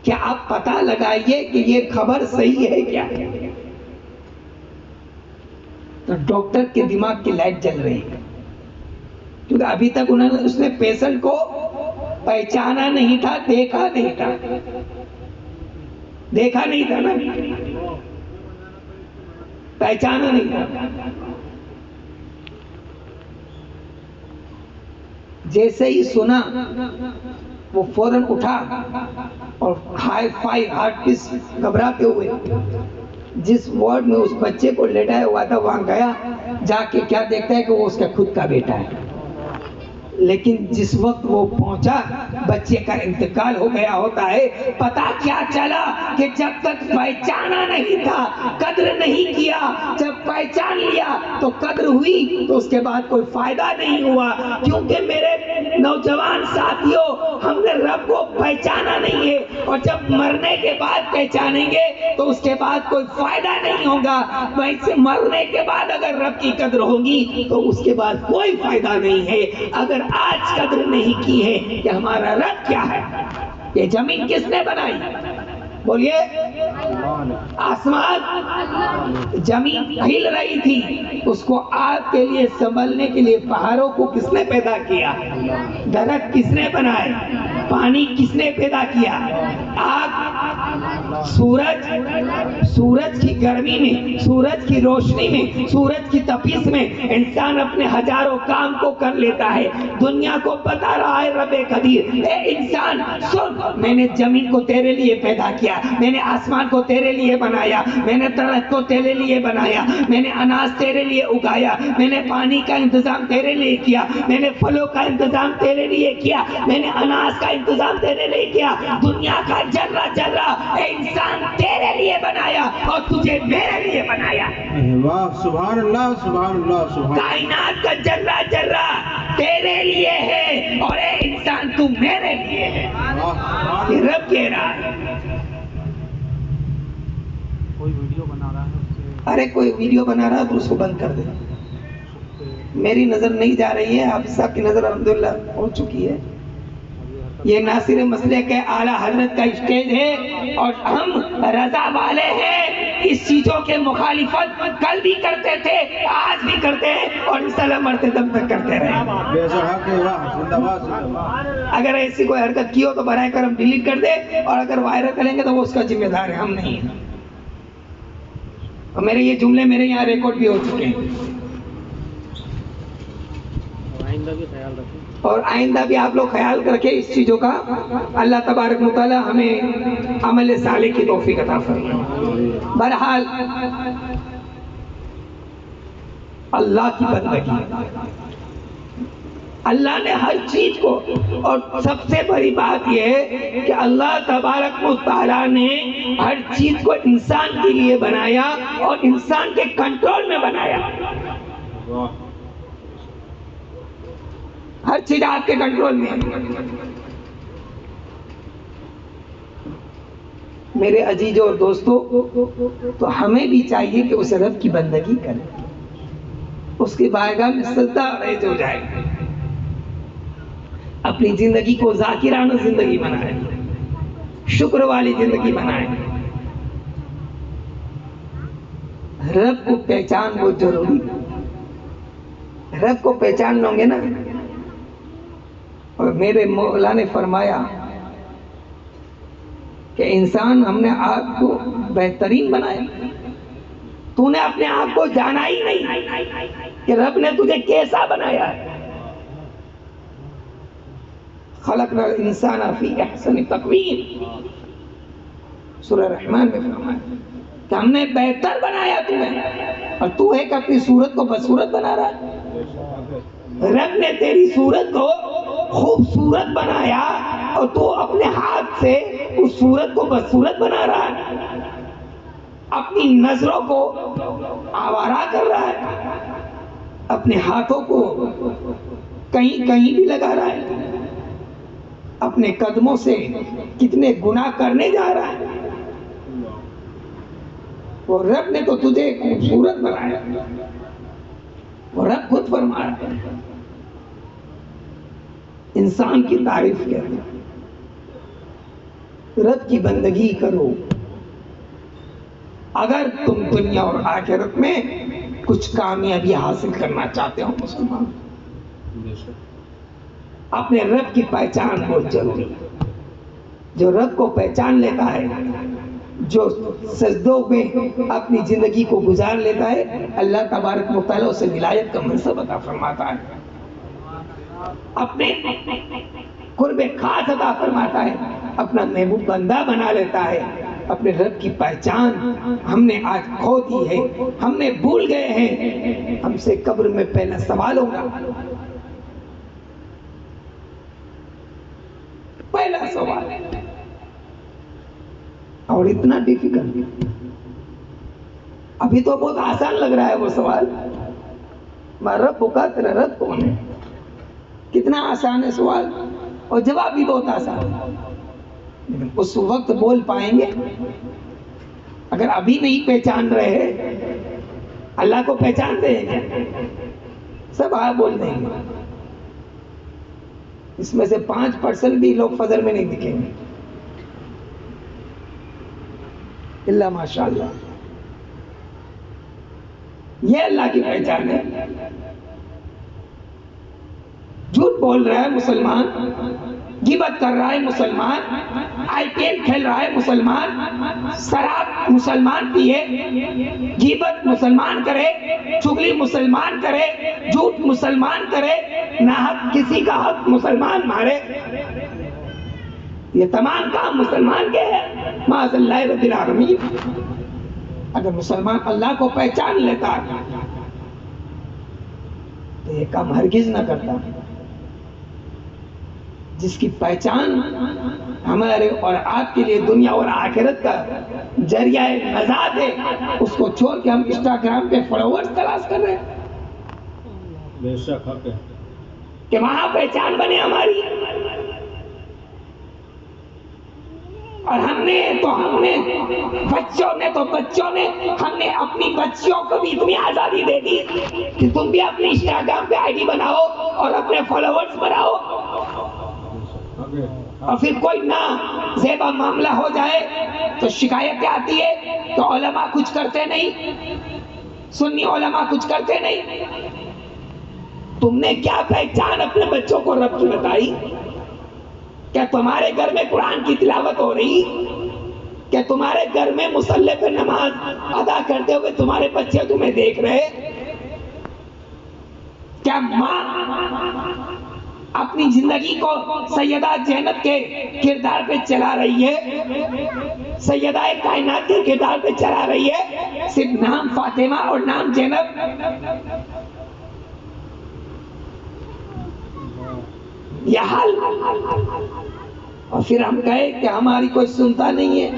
Speaker 1: کیا آپ پتہ لگائیے کہ یہ خبر صحیح ہے کیا؟ تو ڈاکٹر کے دماغ کی لائٹ جل رہی ہے، کیونکہ ابھی تک اس نے پیشنٹ کو پہچانا نہیں تھا، دیکھا نہیں تھا، دیکھا نہیں تھا نا، پہچانا نہیں تھا. جیسے ہی سنا وہ فوراً اٹھا اور ہائی فائی ہارٹ پیس گھبراتے ہوئے جس وارڈ میں اس بچے کو لیٹایا ہوا تھا وہاں گیا، جا کے کیا دیکھتا ہے کہ وہ اس کا خود کا بیٹا ہے. لیکن جس وقت وہ پہنچا بچے کا انتقال ہو گیا ہوتا ہے. پتا کیا چلا کہ جب تک پہچانا نہیں تھا قدر نہیں کیا، جب پہچان لیا تو قدر ہوئی، تو اس کے بعد کوئی فائدہ نہیں ہوا. کیونکہ میرے نوجوان ساتھیوں، ہم نے رب کو پہچانا نہیں ہے، اور جب مرنے کے بعد پہچانیں گے تو اس کے بعد کوئی فائدہ نہیں ہوگا. ویسے مرنے کے بعد اگر رب کی قدر ہوگی تو اس کے بعد کوئی فائدہ نہیں ہے. اگر آج قدر نہیں کی ہے کہ ہمارا رب کیا ہے. یہ زمین کس نے بنائی؟ بولیے. آسمان، زمین ہل رہی تھی، اس کو آگ کے لیے سنبھلنے کے لیے پہاڑوں کو کس نے پیدا کیا؟ درخت کس نے بنائے؟ پانی کس نے پیدا کیا؟ آگ، سورج کی گرمی میں، سورج کی روشنی میں، سورج کی تپش میں انسان اپنے ہزاروں کام کو کر لیتا ہے. دنیا کو بتا رہا ہے رب قدیر، اے انسان سن، میں نے زمین کو تیرے لیے پیدا کیا، میں نے آسمان کو تیرے لیے بنایا، میں نے درخت کو تیرے لیے بنایا، میں نے اناج تیرے لیے اگایا، میں نے پانی کا انتظام تیرے لیے کیا، میں نے پھلوں کا انتظام تیرے لیے کیا، میں نے اناج کا انتظام تیرے لیے کیا. دنیا کا ذرہ ذرہ اے انسان تیرے لیے بنایا اور تجھے میرے لیے بنایا.
Speaker 2: واہ، سبحان اللہ، سبحان اللہ، سبحان.
Speaker 1: کائنات کا ذرہ ذرہ تیرے لیے ہے اور اے انسان تو میرے لیے ہے. یہ رب کہہ رہا ہے.
Speaker 2: کوئی ویڈیو بنا رہا ہے،
Speaker 1: ارے کوئی ویڈیو بنا رہا ہے تو اس کو بند کر دے. میری نظر نہیں جا رہی ہے، آپ صاحب کی نظر الحمدللہ پہنچ چکی ہے. یہ ناصر مسئلے کے اعلیٰ حضرت کا اسٹیج ہے اور ہم رضا والے ہیں. اس چیزوں کے مخالفت کل بھی کرتے تھے، آج بھی کرتے ہیں اور انشاءاللہ مرتے دم تک کرتے رہے. اگر ایسی کوئی حرکت کی ہو تو برائے کرم ڈیلیٹ کر دے، اور اگر وائرل کریں گے تو وہ اس کا ذمہ دار ہے، ہم نہیں ہیں. اور میرے یہ جملے میرے یہاں ریکارڈ بھی ہو چکے ہیں. اور آئندہ بھی آپ لوگ خیال کر کے اس چیزوں کا اللہ تبارک و تعالی ہمیں عمل صالح کی توفیق عطا فرمائے. بہرحال اللہ کی بندگی، اللہ نے ہر چیز کو، اور سب سے بڑی بات یہ ہے کہ اللہ تبارک و تعالیٰ نے ہر چیز کو انسان کے لیے بنایا اور انسان کے کنٹرول میں بنایا. ہر چیز آپ کے کنٹرول میں ہے. میرے عزیزوں اور دوستوں، تو ہمیں بھی چاہیے کہ اس رب کی بندگی کریں، اس کی بارگاہ میں سجدہ ریز ہو جائے، اپنی زندگی کو ذاکرانہ زندگی بنائیں، شکر والی زندگی بنائیں. رب کو پہچان بہت ضروری ہے. رب کو پہچان لوں گے نا. اور میرے مولا نے فرمایا کہ انسان، ہم نے آپ کو بہترین بنایا، تو نے اپنے آپ کو جانا ہی نہیں کہ رب نے تجھے کیسا بنایا ہے. خلقنا الانسان فی احسن تقویم، سورہ رحمان میں فرمایا کہ ہم نے بہتر بنایا تمہیں، اور تو ہے کہ اپنی صورت کو بدصورت بنا رہا ہے. رب نے تیری صورت کو خوبصورت بنایا اور تو اپنے ہاتھ سے اس صورت کو بدصورت بنا رہا ہے، اپنی نظروں کو آوارہ کر رہا ہے، اپنے ہاتھوں کو کہیں کہیں بھی لگا رہا ہے، اپنے قدموں سے کتنے گناہ کرنے جا رہا ہے. وہ رب نے تو تجھے خوبصورت بنایا. وہ رب خود فرما رہا ہے. انسان کی تعریف کرو، رب کی بندگی کرو. اگر تم دنیا اور آخرت میں کچھ کامیابی حاصل کرنا چاہتے ہو مسلمان، اپنے رب کی پہچان بہت ضروری ہے. جو رب کو پہچان لیتا ہے، جو سجدوں میں اپنی زندگی کو گزار لیتا ہے، اللہ تبارک و تعالیٰ اسے ولایت کا منصب عطا فرماتا ہے، اپنے قرب خاص عطا فرماتا ہے. اپنا محبوب بندہ بنا لیتا ہے، اپنے رب کی پہچان ہم نے آج کھو دی ہے، ہم نے بھول گئے ہیں۔ ہم سے قبر میں پہلا سوال ہوگا، پہلا سوال، اور اتنا ڈیفیکلٹ۔ ابھی تو بہت آسان لگ رہا ہے وہ سوال، رب کا تیرا رب کون ہے، کتنا آسان ہے سوال، اور جواب بھی بہت آسان ہے، لیکن اس وقت بول پائیں گے؟ اگر ابھی نہیں پہچان رہے، اللہ کو پہچانتے ہیں کیا؟ سب بول دیں گے، اس میں سے 5% بھی لوگ فجر میں نہیں دکھیں گے، اللہ ماشاء اللہ۔ یہ اللہ کی پہچان ہے۔ جھوٹ بول رہا ہے مسلمان، غیبت کر رہا ہے مسلمان، IPL کھیل رہا ہے مسلمان، شراب مسلمان پیے، غیبت مسلمان کرے، چغلی مسلمان کرے، جھوٹ مسلمان کرے، ناحق کسی کا حق مسلمان مارے، یہ تمام کام مسلمان کے ہیں، معاذ اللہ رب العالمین۔ اگر مسلمان اللہ کو پہچان لیتا تو یہ کام ہرگز نہ کرتا۔ جس کی پہچان ہمارے اور آپ کے لیے دنیا اور آخرت کا ذریعہ نجات ہے، اس کو چھوڑ کے ہم انسٹاگرام پہ فالوورز تلاش کر رہے ہیں،
Speaker 2: بے شک حق ہے
Speaker 1: کہ وہاں پہچان بنے ہماری۔ اور ہم نے بچوں نے ہم نے اپنی بچیوں کو بھی اتنی آزادی دے دی کہ تم بھی اپنی انسٹاگرام پہ ID بناؤ اور اپنے فالوورز بناؤ، اور پھر کوئی نہ زیبا معاملہ ہو جائے تو شکایتیں آتی ہے تو علماء کچھ کرتے نہیں، سنی علماء کچھ کرتے نہیں۔ تم نے کیا پہچان اپنے بچوں کو رب کی بتائی؟ کیا تمہارے گھر میں قرآن کی تلاوت ہو رہی؟ کیا تمہارے گھر میں مصلی پہ نماز ادا کرتے ہوئے تمہارے بچے تمہیں دیکھ رہے؟ کیا ماں اپنی زندگی کو سیدہ زینب کے کردار پہ چلا رہی ہے، سیدہ کائنات کے کردار پہ چلا رہی ہے، صرف نام فاطمہ اور نام زینب؟ یہ حال، اور پھر ہم کہے کہ ہماری کوئی سنتا نہیں ہے،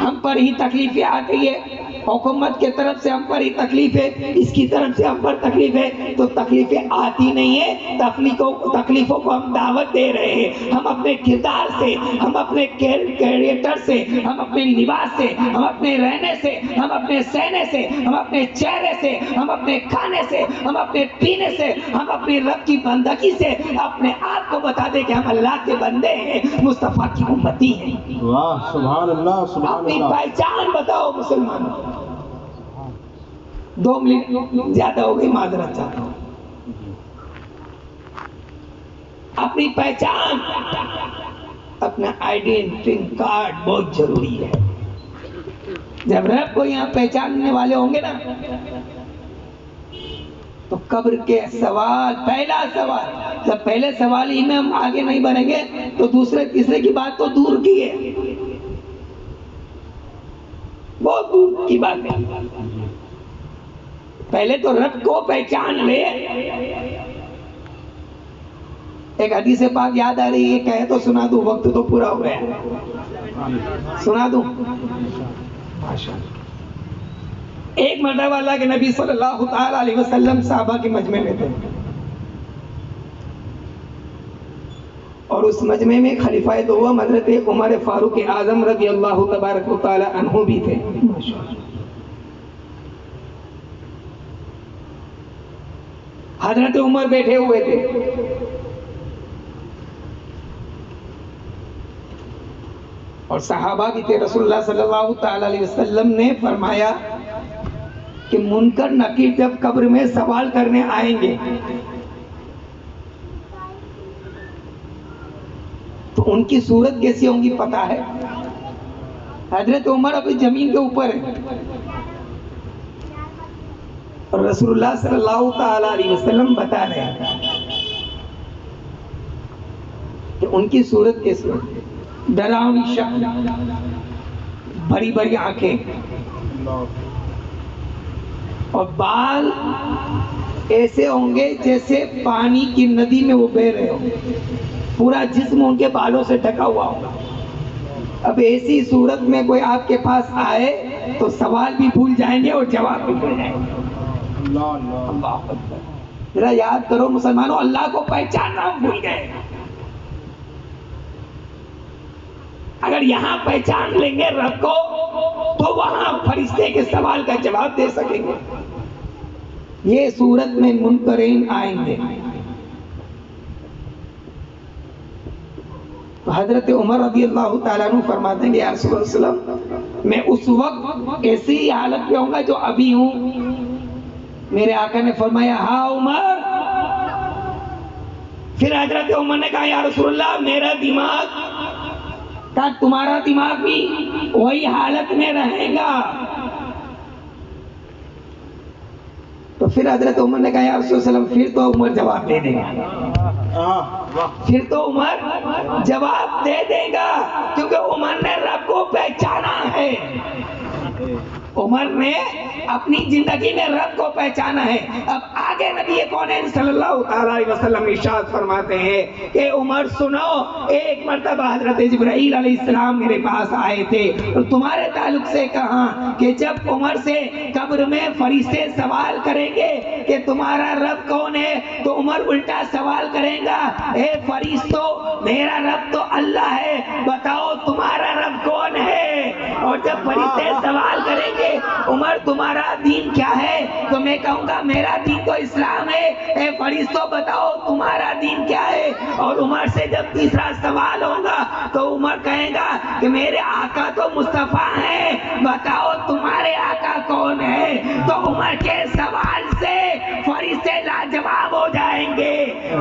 Speaker 1: ہم پر ہی تکلیفیں آ گئی ہے، حکومت کے طرف سے ہم پر ہی تکلیف ہے، اس کی طرف سے ہم پر تکلیف ہے، تو تکلیفیں آتی نہیں ہے، تکلیفوں کو ہم دعوت دے رہے ہیں۔ ہم اپنے کردار سے، ہم اپنے کیریکٹر سے، ہم اپنے لباس سے، ہم اپنے رہنے سے، ہم اپنے سہنے سے، ہم اپنے چہرے سے، ہم اپنے کھانے سے، ہم اپنے پینے سے، ہم اپنی رب کی بندگی سے اپنے آپ کو بتا دیں کہ ہم اللہ کے بندے ہیں، مصطفیٰ کی امتی ہیں۔
Speaker 2: واہ سبحان اللہ سبحان
Speaker 1: اپنی
Speaker 2: اللہ۔
Speaker 1: پہچان بتاؤ مسلمانوں۔ 2 منٹ زیادہ ہو گئی، معذرت چاہتا ہوں۔ اپنی پہچان، اپنا آئیڈینٹی کارڈ بہت ضروری ہے۔ جب رب کو یہاں پہچاننے والے ہوں گے نا تو قبر کے سوال، پہلا سوال، جب پہلے سوال ہی میں ہم آگے نہیں بڑھیں گے تو دوسرے تیسرے کی بات تو دور کی ہے، بہت دور کی بات ہے۔ پہلے تو رب کو پہچان لے۔ ایک حدیث پاک یاد آ رہی ہے، کہے تو سنا دوں، وقت تو پورا ہو گیا، سنا دوں؟ ایک مرتبہ اللہ کے نبی صلی اللہ تعالی علیہ وسلم صحابہ کے مجمع میں تھے، اور اس مجمع میں خلیفہ دوم حضرت عمر فاروق اعظم رضی اللہ تبارک و تعالی عنہ بھی تھے۔ حضرت عمر بیٹھے ہوئے تھے، اور صحابہ بھی تھے۔ رسول اللہ صلی اللہ تعالی علیہ وسلم نے فرمایا کہ منکر نکیر جب قبر میں سوال کرنے آئیں گے تو ان کی صورت کیسی ہوں گی پتہ ہے؟ حضرت عمر ابھی زمین کے اوپر ہے، اور رسول اللہ صلی اللہ تعالی علیہ وسلم بتا رہے ہیں کہ ان کی صورت کیسی ہوگی۔ ڈراؤنی شکل، بڑی بڑی آنکھیں اور بال ایسے ہوں گے جیسے پانی کی ندی میں وہ بہہ رہے ہو، پورا جسم ان کے بالوں سے ڈھکا ہوا ہوگا۔ اب ایسی صورت میں کوئی آپ کے پاس آئے تو سوال بھی بھول جائیں گے اور جواب بھی بھول جائیں گے۔ اللہ اکبر، ذرا یاد کرو مسلمانوں، اللہ کو پہچاننا ہم بھول گئے۔ اگر یہاں پہچان لیں گے رب کو تو وہاں فرشتے کے سوال کا جواب دے سکیں گے۔ یہ صورت میں منکرین آئیں گے۔ تو حضرت عمر رضی اللہ تعالیٰ عنہ فرماتے ہیں کہ یا رسول اللہ صلی اللہ علیہ وسلم، میں اس وقت ایسی حالت میں ہوں گا جو ابھی ہوں۔ میرے آقا نے فرمایا ہاں عمر۔ پھر حضرت عمر نے کہا یا رسول اللہ، میرا دماغ کا تمہارا دماغ بھی وہی حالت میں رہے گا۔ تو پھر حضرت عمر نے کہا یا رسول اللہ علیہ وسلم، پھر تو عمر جواب دے دے گا، پھر تو عمر جواب دے دے گا، کیونکہ عمر نے رب کو پہچانا ہے۔ عمر نے اپنی زندگی میں رب کو پہچانا ہے۔ اب آگے نبی کونین صلی اللہ تعالیٰ علیہ وسلم ارشاد فرماتے ہیں کہ عمر سنو، ایک مرتبہ حضرت جبرائیل علیہ السلام میرے پاس آئے تھے اور تمہارے تعلق سے کہا کہ جب عمر سے قبر میں فرشتے سوال کریں گے کہ تمہارا رب کون ہے، تو عمر الٹا سوال کرے گا، اے فرشتوں، میرا رب تو اللہ ہے، بتاؤ تمہارا رب کون ہے۔ اور جب فرشتے سوال کریں گے عمر تمہارا دین کیا ہے، تو میں کہوں گا میرا دین تو اسلام ہے، اے فرشتوں بتاؤ تمہارا دین کیا ہے۔ اور عمر سے جب تیسرا سوال ہوگا تو عمر کہے گا کہ میرے آقا تو مصطفیٰ ہیں، بتاؤ تمہارے آقا کون ہے۔ تو عمر کے سوال سے فرشتے لاجواب ہو جائیں گے،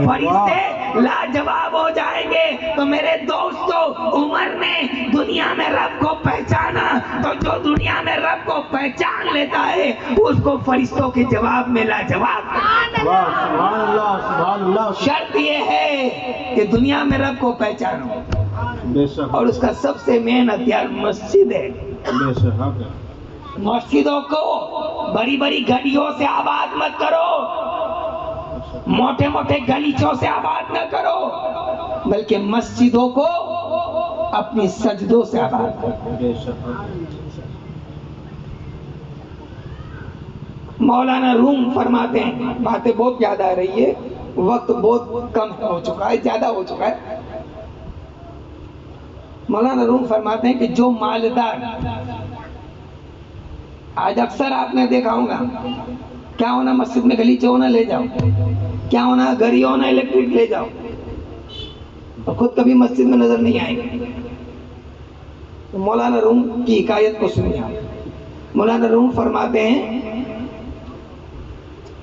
Speaker 1: فرشتے لاجواب ہو جائیں گے۔ تو میرے دوستو، عمر نے دنیا میں رب کو پہچانا، تو جو دنیا میں رب کو پہچان لیتا ہے اس کو فرشتوں کے جواب میں لاجواب کرتا ہے۔ شرط یہ ہے کہ دنیا میں رب کو پہچانو، اور اس کا سب سے مین ہتھیار مسجد ہے۔ مسجدوں کو بڑی بڑی گلیوں سے آباد مت کرو، موٹے موٹے گلیچوں سے آباد نہ کرو، بلکہ مسجدوں کو اپنی سجدوں سے آباد کرو۔ مولانا روم فرماتے ہیں، باتیں بہت یاد آ رہی ہے، وقت بہت کم ہو چکا ہے، زیادہ ہو چکا ہے۔ مولانا روم فرماتے ہیں کہ جو مالدار، آج اکثر آپ نے دیکھا ہوگا، کیا ہونا مسجد میں گلیچے ہونا لے جاؤ، کیا ہونا گھڑی ہونا الیکٹرک لے جاؤ، اور خود کبھی مسجد میں نظر نہیں آئے گا۔ تو مولانا روم کی حکایت کو سنیے آپ۔ مولانا روم فرماتے ہیں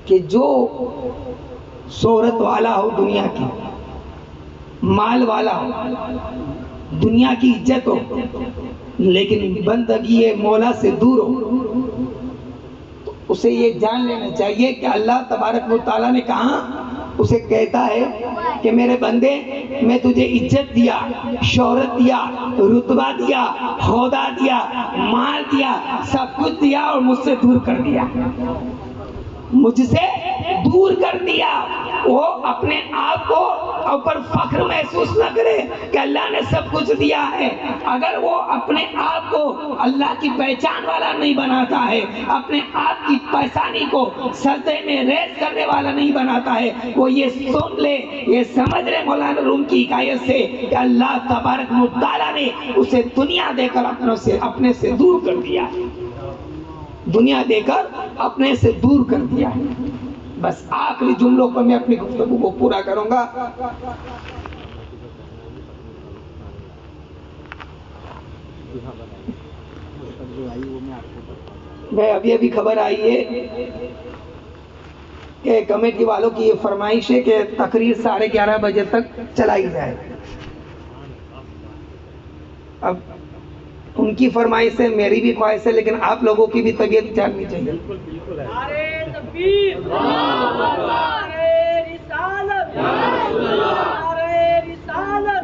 Speaker 1: کہ جو شہرت والا ہو، دنیا کی مال والا ہو، دنیا کی عزت ہو، لیکن بندگی مولا سے دور ہو، تو اسے یہ جان لینا چاہیے کہ اللہ تبارک و تعالیٰ نے کہا، اسے کہتا ہے کہ میرے بندے، میں تجھے عزت دیا، شہرت دیا، رتبہ دیا، عہدہ دیا، مال دیا، سب کچھ دیا، اور مجھ سے دور کر دیا، مجھ سے دور کر دیا۔ وہ اپنے آپ کو اوپر فخر محسوس نہ کرے کہ اللہ نے سب کچھ دیا ہے۔ اگر وہ اپنے آپ کو اللہ کی پہچان والا نہیں بناتا ہے، اپنے آپ کی پہچانی کو سجدے میں ریز کرنے والا نہیں بناتا ہے، وہ یہ سن لے، یہ سمجھ لے مولانا روم کی حکایت سے کہ اللہ تبارک و تعالیٰ نے اسے دنیا دے کر اپنے سے دور کر دیا ہے، دنیا دے کر اپنے سے دور کر دیا ہے۔ بس آخری جملوں پر میں اپنی گفتگو کو پورا کروں گا۔ میں ابھی خبر آئی ہے کہ کمیٹی والوں کی یہ فرمائش ہے کہ تقریر 11:30 بجے تک چلائی جائے۔ اب ان کی فرمائش ہے، میری بھی خواہش ہے، لیکن آپ لوگوں کی بھی طبیعت جاننی چاہیے۔
Speaker 3: نعرہ تکبیر، نعرہ رسالت، نعرہ رسالت،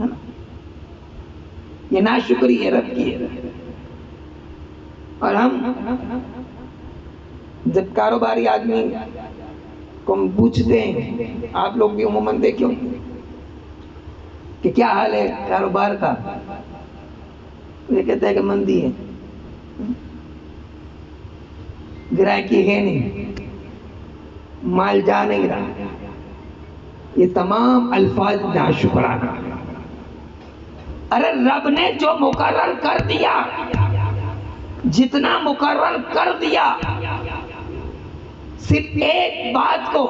Speaker 1: ہے نا؟ یہ ناشکری ہے رب کی ہے. اور ہم جب کاروباری آدمی کو ہم پوچھتے ہیں، آپ لوگ بھی عموماً دیکھو کہ کیا حال ہے کاروبار کا، یہ کہتا ہے کہ مندی ہے، گراہکی ہے نہیں، مال جا نہیں رہا. یہ تمام الفاظ ناشکرانہ. ارے رب نے جو مقرر کر دیا، جتنا مقرر کر دیا، صرف ایک بات کو،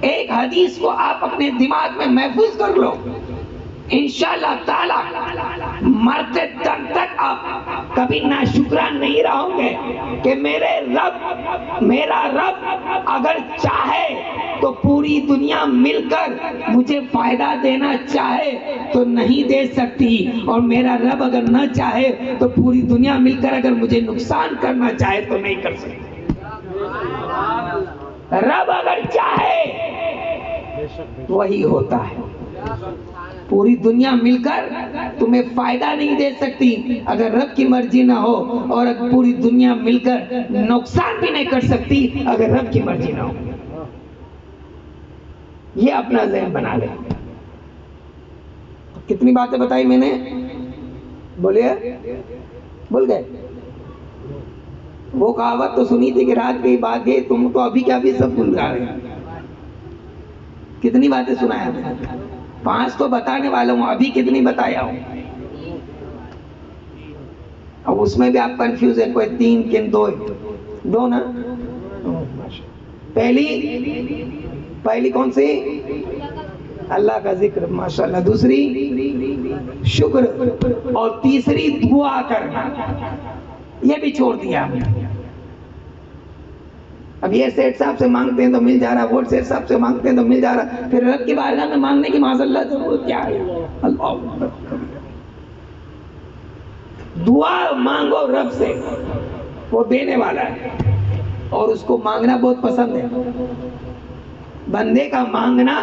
Speaker 1: ایک حدیث کو آپ اپنے دماغ میں محفوظ کر لو، انشاءاللہ تعالی مرتے دم تک آپ کبھی ناشکران نہیں رہو گے کہ میرا رب اگر چاہے تو پوری دنیا مل کر مجھے فائدہ دینا چاہے تو نہیں دے سکتی، اور میرا رب اگر نہ چاہے تو پوری دنیا مل کر اگر مجھے نقصان کرنا چاہے تو نہیں کر سکتی. رب اگر چاہے وہی ہوتا ہے. پوری دنیا مل کر تمہیں فائدہ نہیں دے سکتی اگر رب کی مرضی نہ ہو، اور اگر پوری دنیا مل کر نقصان بھی نہیں کر سکتی اگر رب کی مرضی نہ ہو. یہ اپنا ذہن بنا لے. کتنی باتیں بتائی میں نے؟ بولیے، بھول گئے؟ وہ کہاوت تو سنی تھی کہ رات کی بات گئی، تم تو ابھی کیا بھی سب بھول جا رہے ہیں. کتنی باتیں سنایا میں نے؟ 5 تو بتانے والا ہوں، ابھی کتنی بتایا ہوں؟ اب اس میں بھی آپ کنفیوز ہیں، کوئی 3 کن 2 نا. پہلی کون سی؟ اللہ کا ذکر، ماشاءاللہ. دوسری شکر، اور تیسری دعا کرنا. یہ بھی چھوڑ دیا ہم نے. اب یہ سیٹ صاحب سے مانگتے ہیں تو مل جا رہا، وہ سیٹ صاحب سے مانگتے ہیں تو مل جا رہا، پھر رب کی بارگاہ میں مانگنے کی معاذ اللہ ضرورت کیا ہے؟ اللہ دعا مانگو رب سے، وہ دینے والا ہے، اور اس کو مانگنا بہت پسند ہے. بندے کا مانگنا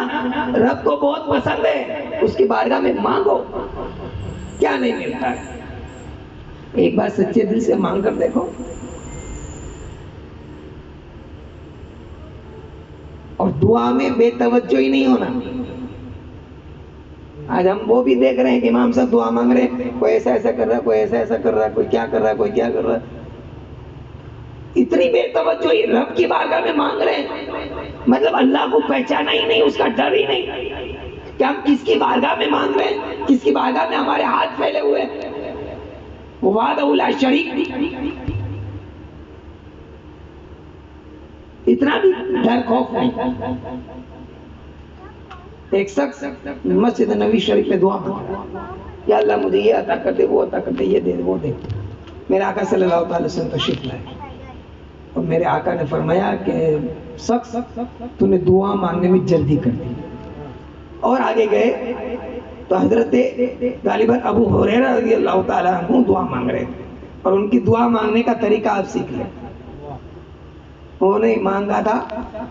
Speaker 1: رب کو بہت پسند ہے. اس کی بارگاہ میں مانگو، کیا نہیں ملتا ہے. ایک بار سچے دل سے مانگ کر دیکھو. اور دعا میں بے توجہ ہی نہیں ہونا. آج ہم وہ بھی دیکھ رہے ہیں کہ امام صاحب دعا مانگ رہے ہیں، کوئی ایسا ایسا کر رہا ہے، کوئی ایسا ایسا کر رہا ہے، کوئی کیا کر رہا ہے، کوئی کیا کر رہا ہے. اتنی بے توجہی رب کی بارگاہ میں مانگ رہے ہیں، مطلب اللہ کو پہچانا ہی نہیں، اس کا ڈر ہی نہیں کہ ہم کس کی بارگاہ میں مانگ رہے ہیں، کس کی بارگاہ میں ہمارے ہاتھ پھیلے ہوئے ہیں. وحدہ لا شریک، اتنا بھی ڈر خوف نہیں. ایک شخص مسجد نبوی شریف میں دعا مانگا، یا اللہ مجھے یہ عطا کر دے، وہ عطا کر دے، یہ دے وہ دے. میرے آقا صلی اللہ تعالی وسلم تشریف لائے، اور میرے آقا نے فرمایا کہ شخص تو نے دعا مانگنے میں جلدی کر دی. اور آگے گئے تو حضرت غالباً ابو ہریرہ رضی اللہ تعالیٰ عنہ دعا مانگ رہے تھے، اور ان کی دعا مانگنے کا طریقہ آپ سیکھ لیں. انہوں نے مانگا تھا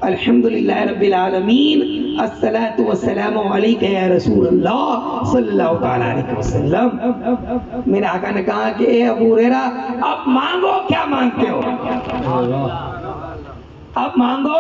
Speaker 1: الحمدللہ رب العالمین الصلاۃ والسلام علیک یا رسول اللہ صلی اللہ تعالیٰ علیہ وسلم. میرے آقا نے کہا کہ اے ابو ہریرہ اب مانگو کیا مانگتے ہو، اب مانگو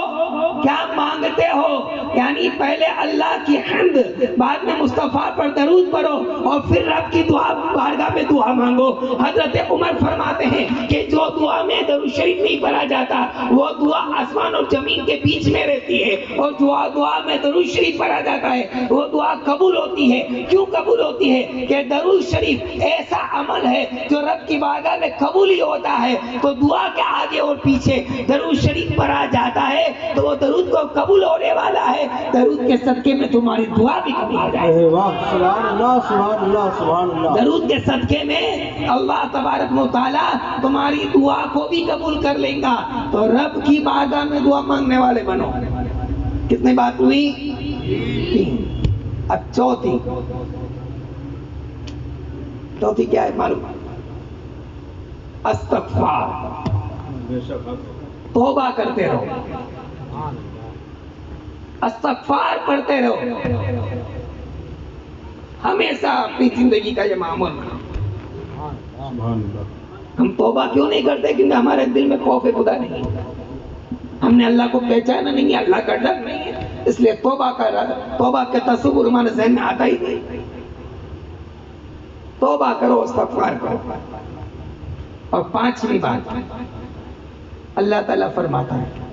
Speaker 1: کیا مانگتے ہو. یعنی پہلے اللہ کی حمد، بعد میں مصطفیٰ پر درود پڑھو، اور پھر رب کی دعا بارگاہ میں دعا مانگو. حضرت عمر فرماتے ہیں کہ جو دعا میں درود شریف نہیں پڑھا جاتا وہ دعا آسمان اور زمین کے بیچ میں رہتی ہے، اور جو دعا میں درود شریف پڑھا جاتا ہے وہ دعا قبول ہوتی ہے. کیوں قبول ہوتی ہے؟ کہ درود شریف ایسا عمل ہے جو رب کی بارگاہ میں قبول ہی ہوتا ہے. تو دعا کے آگے اور پیچھے درود شریف پڑھا جاتا ہے تو وہ درود کو قبول ہونے والا ہے. درود کے صدقے میں تمہاری دعا بھی قبول ہو جائے.
Speaker 2: سبحان اللہ، سبحان اللہ، سبحان اللہ.
Speaker 1: درود کے صدقے میں اللہ تبارک و تعالیٰ تمہاری دعا کو بھی قبول کر لیں گا. تو رب کی بارگاہ میں دعا مانگنے والے بنو. کتنی بات ہوئی؟ 3. اب چوتھی کیا ہے معلوم؟ استغفار. توبہ کرتے رہو، استغفار پڑھتے رہو. ہمیشہ اپنی زندگی کا یہ معمول بناؤ.
Speaker 2: سبحان اللہ.
Speaker 1: ہم توبہ کیوں نہیں کرتے؟ کیونکہ ہمارے دل میں خوف خدا نہیں ہے. ہم نے اللہ کو پہچانا نہیں ہے، اللہ کا ڈر نہیں ہے، اس لیے توبہ کا تصور ہمارے ذہن میں آتا ہی نہیں. توبہ کرو، استغفار کرو. اور 5ویں بات، اللہ تعالیٰ فرماتا ہے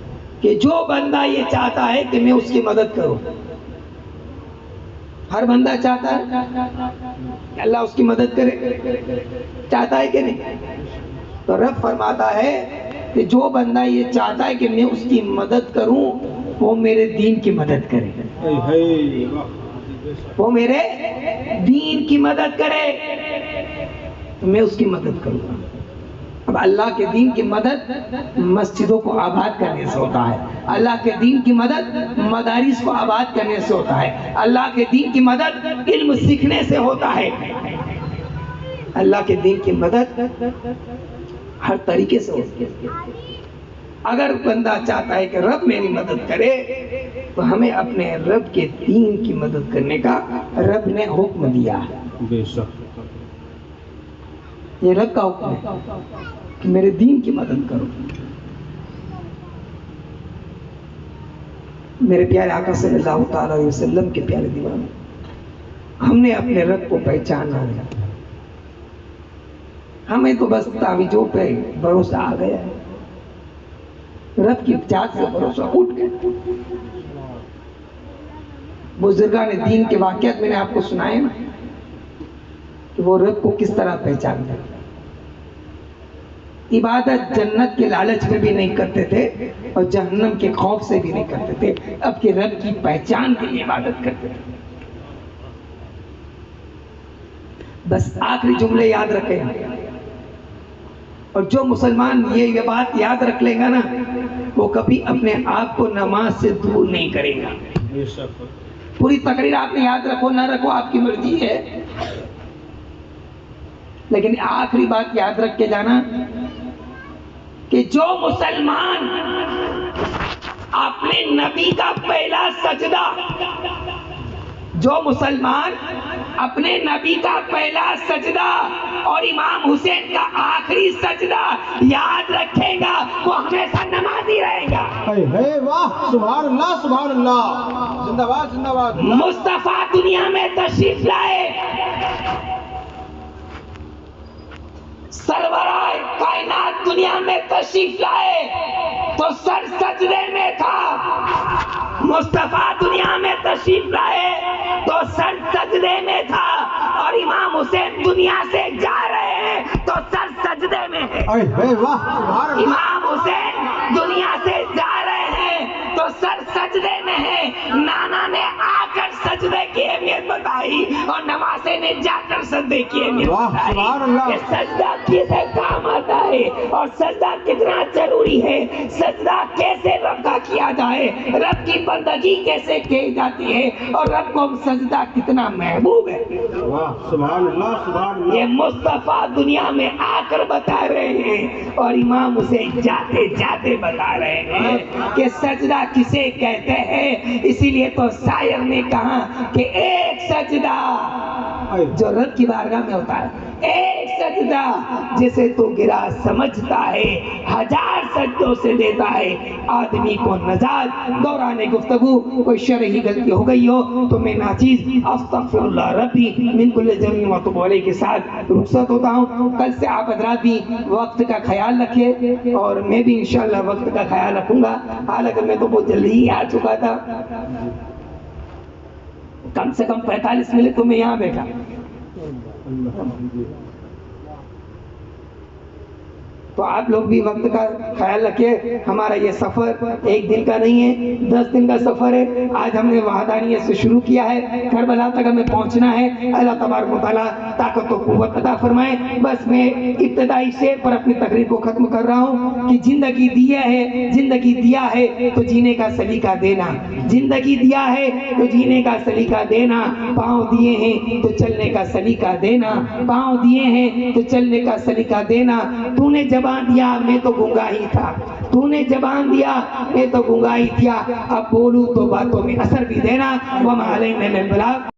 Speaker 1: کہ جو بندہ یہ چاہتا ہے کہ میں اس کی مدد کروں، ہر بندہ چاہتا ہے کہ اللہ اس کی مدد کرے، چاہتا ہے کہ نہیں؟ تو رب فرماتا ہے کہ جو بندہ یہ چاہتا ہے کہ میں اس کی مدد کروں، وہ میرے دین کی مدد کرے، وہ میرے دین کی مدد کرے تو میں اس کی مدد کروں گا. اب اللہ کے دین کی مدد مسجدوں کو آباد کرنے سے ہوتا ہے، اللہ کے دین کی مدد مدارس کو آباد کرنے سے ہوتا ہے، اللہ کے دین کی مدد علم سیکھنے سے ہوتا ہے. اللہ کے دین کی مدد ہر طریقے سے ہوتی ہے. اگر بندہ چاہتا ہے کہ رب میری مدد کرے تو ہمیں اپنے رب کے دین کی مدد کرنے کا رب نے حکم دیا ہے.
Speaker 2: بے شک
Speaker 1: یہ رب کا حکم ہے کہ میرے دین کی مدد کرو. میرے پیارے آقا صلی اللہ تعالی علیہ وسلم کے پیارے دیوانے، ہم نے اپنے رب کو پہچانا ہے. ہمیں تو بس تعویذوں پہ بھروسہ آ گیا ہے، رب کی ذات سے بھروسہ اٹھ گیا. بزرگان دین کے واقعات میں نے آپ کو سنائے نا کہ وہ رب کو کس طرح پہچانتے. عبادت جنت کے لالچ میں بھی نہیں کرتے تھے اور جہنم کے خوف سے بھی نہیں کرتے تھے، اب کہ رب کی پہچان کے لیے عبادت کرتے تھے. بس آخری جملے یاد رکھیں، اور جو مسلمان یہ بات یاد رکھ لے گا نا، وہ کبھی اپنے آپ کو نماز سے دور نہیں کرے گا.
Speaker 2: بے شک.
Speaker 1: پوری تقریر آپ نے یاد رکھو نہ رکھو آپ کی مرضی ہے، لیکن آخری بات یاد رکھ کے جانا کہ جو مسلمان اپنے نبی کا پہلا سجدہ، جو مسلمان اپنے نبی کا پہلا سجدہ اور امام حسین کا آخری سجدہ یاد رکھے گا، وہ ہمیشہ نمازی رہے گا.
Speaker 2: واہ، سبحان اللہ سبحان اللہ. زندہ باد زندہ باد.
Speaker 1: مصطفیٰ دنیا میں تشریف لائے، سرورائے کائنات دنیا میں تشریف لائے تو سر سجدے میں تھا. مصطفیٰ دنیا میں تشریف لائے تو سر سجدے میں تھا، اور امام حسین دنیا سے جا رہے ہیں تو سر سجدے میں ہے. امام حسین دنیا سے جا رہے ہیں تو سر سجدے میں ہے. نانا نے آ کر سجدے کی اہمیت بتائی اور نواسے نے جا کر سجدے کی اہمیت بتائی کہ سجدہ کیسے کام آتا ہے اور سجدہ کتنا ضروری ہے، سجدہ کیسے رب کا کیا جائے، رب کی بندگی کیسے کی جاتی ہے، اور رب کو سجدہ کتنا محبوب ہے.
Speaker 2: سبحان اللہ سبحان اللہ.
Speaker 1: یہ مصطفیٰ دنیا میں آ کر بتا رہے ہیں اور امام اسے جاتے جاتے بتا رہے ہیں کہ سجدہ کسے کہتے ہیں. اسی لیے تو شاعر نے کہا کہ ایک سجدہ جو رب کی بارگاہ میں ہوتا ہے، ایک سجدہ جسے تو گرا سمجھتا ہے، 1000 سجدوں سے دیتا ہے آدمی کو نجات. دوران گفتگو کوئی شرعی غلطی ہو گئی ہو تو میں ناچیز استغفر اللہ ربی من کل ذنب واتوب الیہ کے ساتھ رخصت ہوتا ہوں. کل سے آپ حضرات بھی وقت کا خیال رکھیے اور میں بھی انشاءاللہ وقت کا خیال رکھوں گا. حالانکہ میں تو بہت جلدی ہی آ چکا تھا، کم سے کم 45 منٹ تو میں یہاں بیٹھا. تو آپ لوگ بھی وقت کا خیال رکھیں. ہمارا یہ سفر ایک دن کا نہیں ہے، 10 دن کا سفر ہے. آج ہم نے وحدانیت سے شروع کیا ہے، کربلا تک ہمیں پہنچنا ہے. اللہ تبارک و تعالیٰ طاقت و قوت عطا فرمائے. بس میں ابتدائی شعر پر اپنی تقریر کو ختم کر رہا ہوں کہ زندگی دیا ہے تو جینے کا سلیقہ دینا، زندگی دیا ہے تو جینے کا سلیقہ دینا. پاؤں دیے ہیں تو چلنے کا سلیقہ دینا، پاؤں دیے ہیں تو چلنے کا سلیقہ دینا. تو نے زبان دیا میں تو گنگا ہی تھا، تو نے زبان دیا میں تو گنگا ہی تھا، اب بولوں تو باتوں میں اثر بھی دینا. وما علینا الا البلاغ.